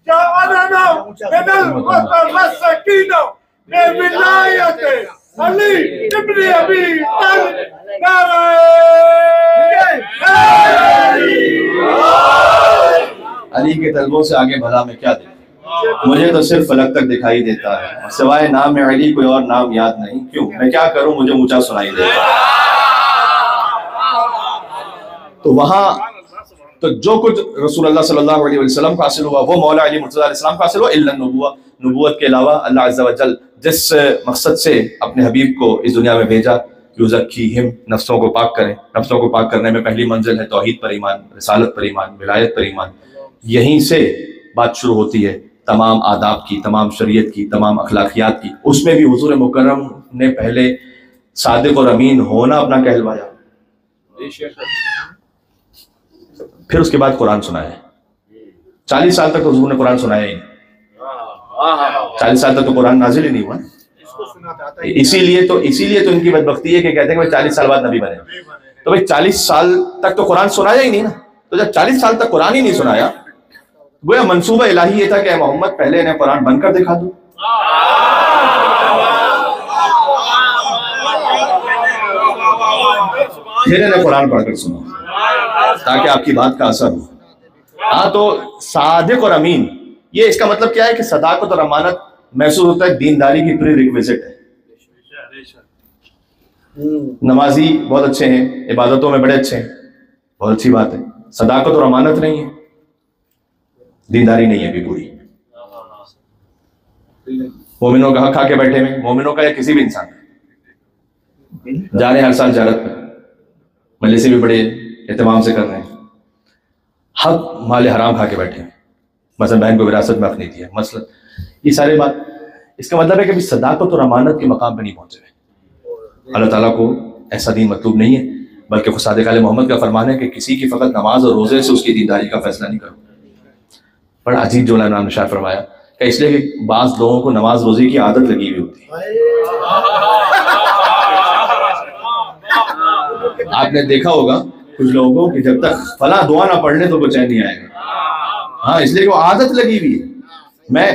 جعلنا من المتمسکین بولایت علی ابن ابی طالب. علی کے طلبوں سے آگے بھلا میں کیا دیکھوں؟ مجھے تو صرف فلک تک دکھائی دیتا ہے، سوائے نام علی کوئی اور نام یاد نہیں. کیوں؟ میں کیا کروں، مجھے اونچا سنائی دیتا ہے. تو وہاں تو جو کچھ رسول اللہ صلی اللہ علیہ وسلم کو حاصل ہوا وہ مولا علی مرتضیٰ علیہ السلام کو حاصل ہوا الا النبوہ. نبوت کے علاوہ اللہ عز و جل جس مقصد سے اپنے حبیب کو اس دنیا میں بھیجا، یزکیہم، نفسوں کو پاک کریں. نفسوں کو پاک کرنے میں پہلی منزل ہے توحید پر ایمان، رسالت پر ایمان، ولایت پر ایمان. یہیں سے بات شروع ہوتی ہے تمام آداب کی، تمام شریعت کی، تمام اخلاقیات کی. اس میں بھی حضور مکرم نے پہلے صادق اور امین ہونا اپنا کہلوایا، پھر اس کے بعد قرآن سنایا. 40 سال تک تو حضور نے قرآن سنایا ہی نہیں. 40 سال تک تو قرآن نازل ہی نہیں ہوا. اسی لیے تو ان کی بدبختی ہے کہ کہتے ہیں کہ 40 سال بعد نبی بنے. تو بھئی 40 سال تک تو قرآن سنایا ہی نہیں نا. تو جب 40 سال تک قرآن ہی نہیں سنایا، گویا منصوبہ الہی یہ تھا کہ اے محمد پہلے انہیں قرآن بن کر دکھا دو، پھر انہیں قرآن پڑھ کر سنو تاکہ آپ کی بات کا اثر ہو. ہاں تو صادق اور امین، یہ اس کا مطلب کیا ہے کہ صداقت اور امانت محسوس ہوتا ہے دینداری کی پری ریکویزٹ ہے. نمازی بہت اچھے ہیں، عبادتوں میں بڑے اچھے ہیں، بہت اچھی بات ہے. صداقت اور امانت نہیں ہے، دینداری نہیں ہے بھی پوری. مومنوں کا حق کھا کے بیٹھے ہوئے، مومنوں کا یا کسی بھی انسان کا، جا رہے ہیں ہر سال زیارت پر، مجلسیں بھی بڑے اہتمام سے کر رہے ہیں، حق مال حرام کھا کے بیٹھے ہیں. مثلا بہن کو وراثت میں حق نہیں دیا، مثلا یہ سارے بات. اس کا مطلب ہے کہ صداقت اور امانت کے مقام پہ نہیں پہنچے ہوئے. اللہ تعالیٰ کو ایسا دین مطلوب نہیں ہے، بلکہ خود صادق علیہ محمد کا فرمان ہے کہ کسی کی فقط نماز اور روزے سے اس کی دینداری کا فیصلہ نہیں کرو. بڑا عجیب جو امام نے شاہ فرمایا کہ اس لیے کہ بعض لوگوں کو نماز روزے کی عادت لگی ہوئی ہوتی ہے. آپ نے دیکھا ہوگا کچھ لوگوں کو کہ جب تک فلاں دعا نہ پڑھ لیں تو وہ چین نہیں آئے گا. ہاں اس لیے کہ وہ عادت لگی ہوئی ہے. میں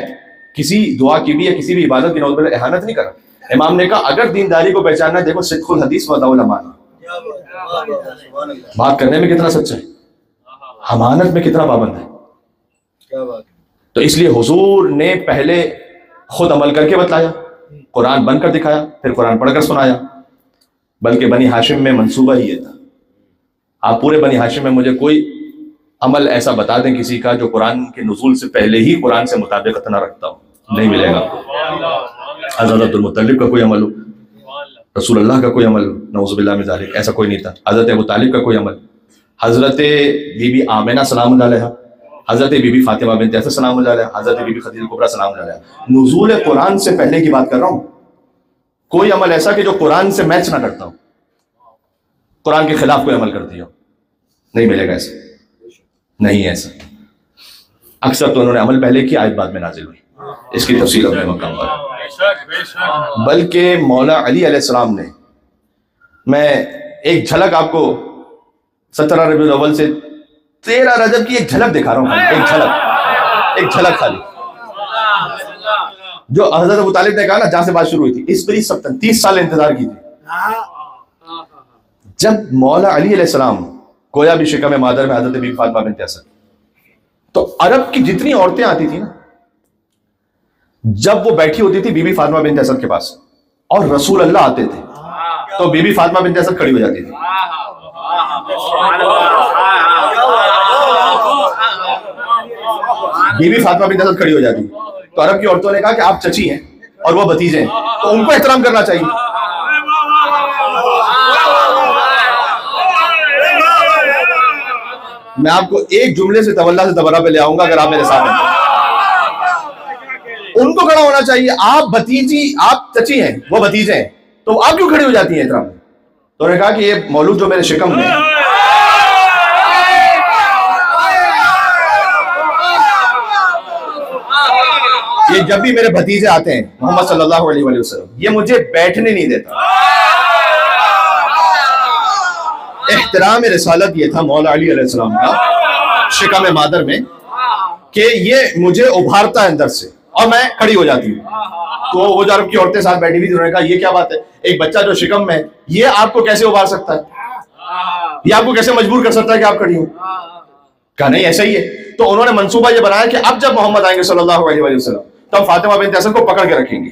کسی دعا کی بھی یا کسی بھی عبادت کی نوبت پر احانت نہیں کر رہا. امام نے کہا اگر دینداری کو پہچاننا ہے، دیکھو صدق الحدیث و دعو الامانہ، بات کرنے میں کتنا سچا ہے، امانت میں کتنا پابند ہے. تو اس لیے حضور نے پہلے خود عمل کر کے بتلایا، قرآن بن کر دکھایا، پھر قرآن پڑھ کر سنایا. بلکہ بنی ہاشم میں منصوبہ ہی یہ تھا. آپ پورے بنی ہاشم میں مجھے کوئی عمل ایسا بتا دیں کسی کا جو قرآن کے نزول سے پہلے ہی قرآن سے مطابقت نہ رکھتا ہو، نہیں ملے گا. حضرت عبد المطلب کا کوئی عمل ہو، رسول اللہ کا کوئی عمل ہو، نعوذ باللہ من ذالک، ایسا کوئی نہیں تھا. حضرت ابو طالب کا کوئی عمل، حضرت بی بی آمنہ سلام اللہ علیہا، حضرت بی بی فاطمہ بنت اسد سلام اللہ علیہا، حضرت بی بی خدیجہ کبریٰ سلام اللہ علیہا. نزول قرآن سے پہلے کی بات کر رہا ہوں. کوئی عمل ایسا کہ جو قرآن سے میچ نہ کرتا ہو، قرآن کے خلاف کوئی عمل کرتی ہو، نہیں ملے گا. ایسا نہیں ہے ایسا. اکثر تو انہوں نے عمل پہلے کی، آیت بعد میں نازل ہوئی. اس کی تفصیل اپنے مقام پر. بلکہ مولا علی علیہ السلام نے، میں ایک جھلک آپ کو 17 ربیع الاول سے 13 رجب کی ایک جھلک دکھا رہا ہوں. ایک جھلک خالی جو حضرت ابو طالب نے کہا نا جہاں سے بات شروع ہوئی تھی، اس پر 30 سال انتظار کی تھی. جب مولا علی علیہ السلام گویا بھی شکم مادر میں حضرت بی بی فاطمہ بنت اسد، تو عرب کی جتنی عورتیں آتی تھی نا، جب وہ بیٹھی ہوتی تھی بی بی فاطمہ بنت اسد کے پاس اور رسول اللہ آتے تھے تو بی بی فاطمہ بنت اسد کھڑی ہو جاتی تھی. بی بی فاطمہ بنت اسد کھڑی ہو جاتی. تو عرب کی عورتوں نے کہا کہ آپ چچی ہیں اور وہ بھتیجے ہیں تو ان کو احترام کرنا چاہیے. میں آپ کو ایک جملے سے تولا سے تبرہ پہ لے آؤں گا اگر آپ میرے ساتھ ہیں. ان کو کھڑا ہونا چاہیے. آپ بھتیجی، آپ چچی ہیں، وہ بھتیجے ہیں، تو آپ کیوں کھڑی ہو جاتی ہیں احترام میں؟ تو انہوں نے کہا کہ یہ مولود جو میرے شکم میں یہ جب بھی میرے بھتیجے آتے ہیں محمد صلی اللہ علیہ وآلہ وسلم، یہ مجھے بیٹھنے نہیں دیتا. احترام رسالت یہ تھا مولا علی علیہ السلام کا شکم مادر میں کہ یہ مجھے ابھارتا ہے اندر سے اور میں کھڑی ہو جاتی ہوں. تو وہ جو عرب کی عورتیں ساتھ بیٹھی ہوئی تھی، انہوں نے کہا یہ کیا بات ہے، ایک بچہ جو شکم میں، یہ آپ کو کیسے ابھار سکتا ہے، یہ آپ کو کیسے مجبور کر سکتا ہے کہ آپ کھڑی ہوں؟ کہا نہیں ایسا ہی ہے. تو انہوں نے منصوبہ یہ بنایا کہ اب جب محمد آئیں گے صلی اللہ علیہ وآلہ وسلم تب فاطمہ بنت اسد کو پکڑ کے رکھیں گے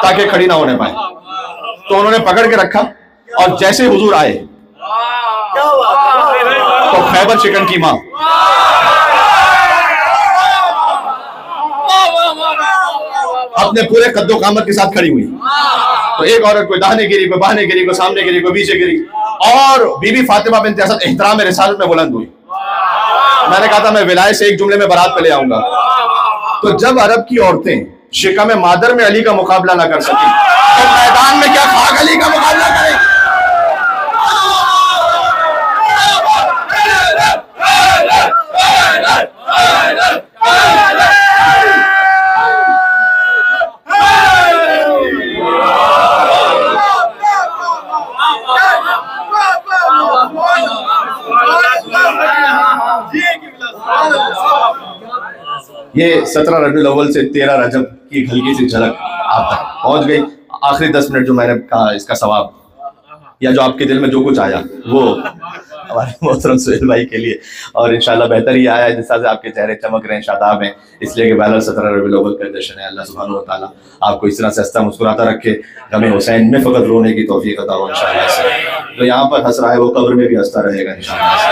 تاکہ کھڑی نہ ہونے پائے. تو انہوں نے پکڑ کے رکھا اور جیسے حضور آئے تو خیبر چکن کی ماں اپنے پورے قد و قامت کے ساتھ کھڑی ہوئی. تو ایک عورت کوئی داہنے گری، کوئی باہنے گری، کوئی سامنے گری، کوئی پیچھے گری، اور بی بی فاطمہ بنت اسد احترام رسالت میں بلند ہوئی. میں نے کہا تھا میں ولایت سے ایک جملے میں برات پہ لے آؤں گا. تو جب عرب کی عورتیں شکم مادر میں علی کا مقابلہ نہ کر سکیں تو میدان میں کیا خاک علی کا مقابلہ کریں؟ یہ 17 ربیع الاول سے 13 رجب کی ہلکی سی جھلک آپ تک پہنچ گئی. آخری 10 منٹ جو میں نے کہا اس کا ثواب یا جو آپ کے دل میں جو کچھ آیا وہ ہمارے محترم سہیل بھائی کے لیے، اور انشاءاللہ بہتر ہی آیا ہے جس طرح سے آپ کے چہرے چمک رہے ہیں، شاداب ہیں، اس لیے کہ بہرحال 17 ربیع الاول کا جشن ہے. اللہ سبحانہ و تعالیٰ آپ کو اس طرح سے ہنستا مسکراتا رکھے، غم حسین میں فقط رونے کی توفیق عطا ہو انشاءاللہ سے. جو یہاں پر ہنس رہا ہے وہ قبر میں بھی ہنستا رہے گا انشاءاللہ سے.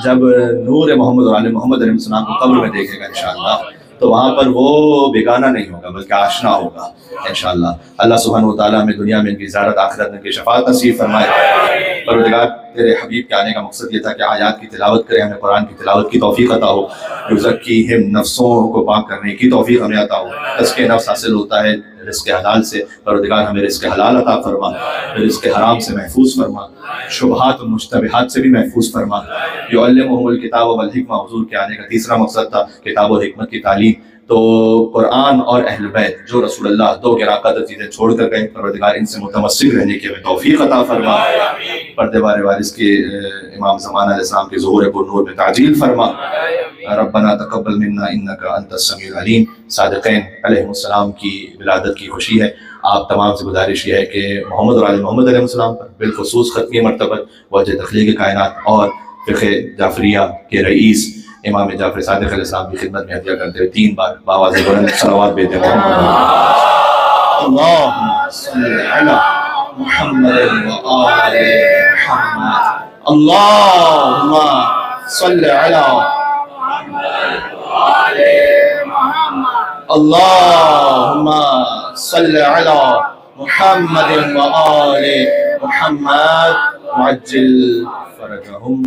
جب نور محمد و آل محمد علیہ السلام کو قبر میں دیکھے گا انشاءاللہ تو وہاں پر وہ بیگانہ نہیں ہوگا بلکہ آشنا ہوگا انشاءاللہ. اللہ سبحانہ و تعالیٰ ہمیں دنیا میں ان کی زیارت، آخرت میں ان کی شفاعت نصیب فرمائے. پروردگار تیرے حبیب کے آنے کا مقصد یہ تھا کہ آیات کی تلاوت کریں، ہمیں قرآن کی تلاوت کی توفیق عطا ہو. یزکیہم، نفسوں کو پاک کرنے کی توفیق ہمیں عطا ہو. تزکیہ نفس حاصل ہوتا ہے رزق حلال سے. پروردگار ہمیں رزق حلال عطا فرما، رزق حرام سے محفوظ فرما، شبہات و مشتبہات سے بھی محفوظ فرما. یعلمہم الکتاب والحکمہ، حضور کے آنے کا تیسرا مقصد تھا کتاب و حکمت کی تعلیم. تو قرآن اور اہل بیت جو رسول اللہ دو گراقدر چیزیں چھوڑ کر گئے، پروردگار ان سے متمسک رہنے کی ہمیں توفیق عطا فرما. پردے بارے وارث کے امام زمانہ علیہ السلام کے ظہور پر میں تعجیل فرما. ربنا تقبل منا انک انت السمیع العلیم. صادقین علیہ السلام کی ولادت کی خوشی ہے. آپ تمام سے گزارش یہ ہے کہ محمد اور آل محمد علیہ السلام پر بالخصوص ختمی مرتبت وجہ تخلیق کائنات اور فقہ جعفریہ کے رئیس امام جعفر صادق علیہ السلام کی خدمت میں ہدیہ کرتے ہوئے 3 بار بآواز بلند صلوات بیتے ہیں. اللہم صلی علی محمد و آل محمد. اللہم صلی علی اللہم صلی علی محمد و آل محمد وعجل فرجہم.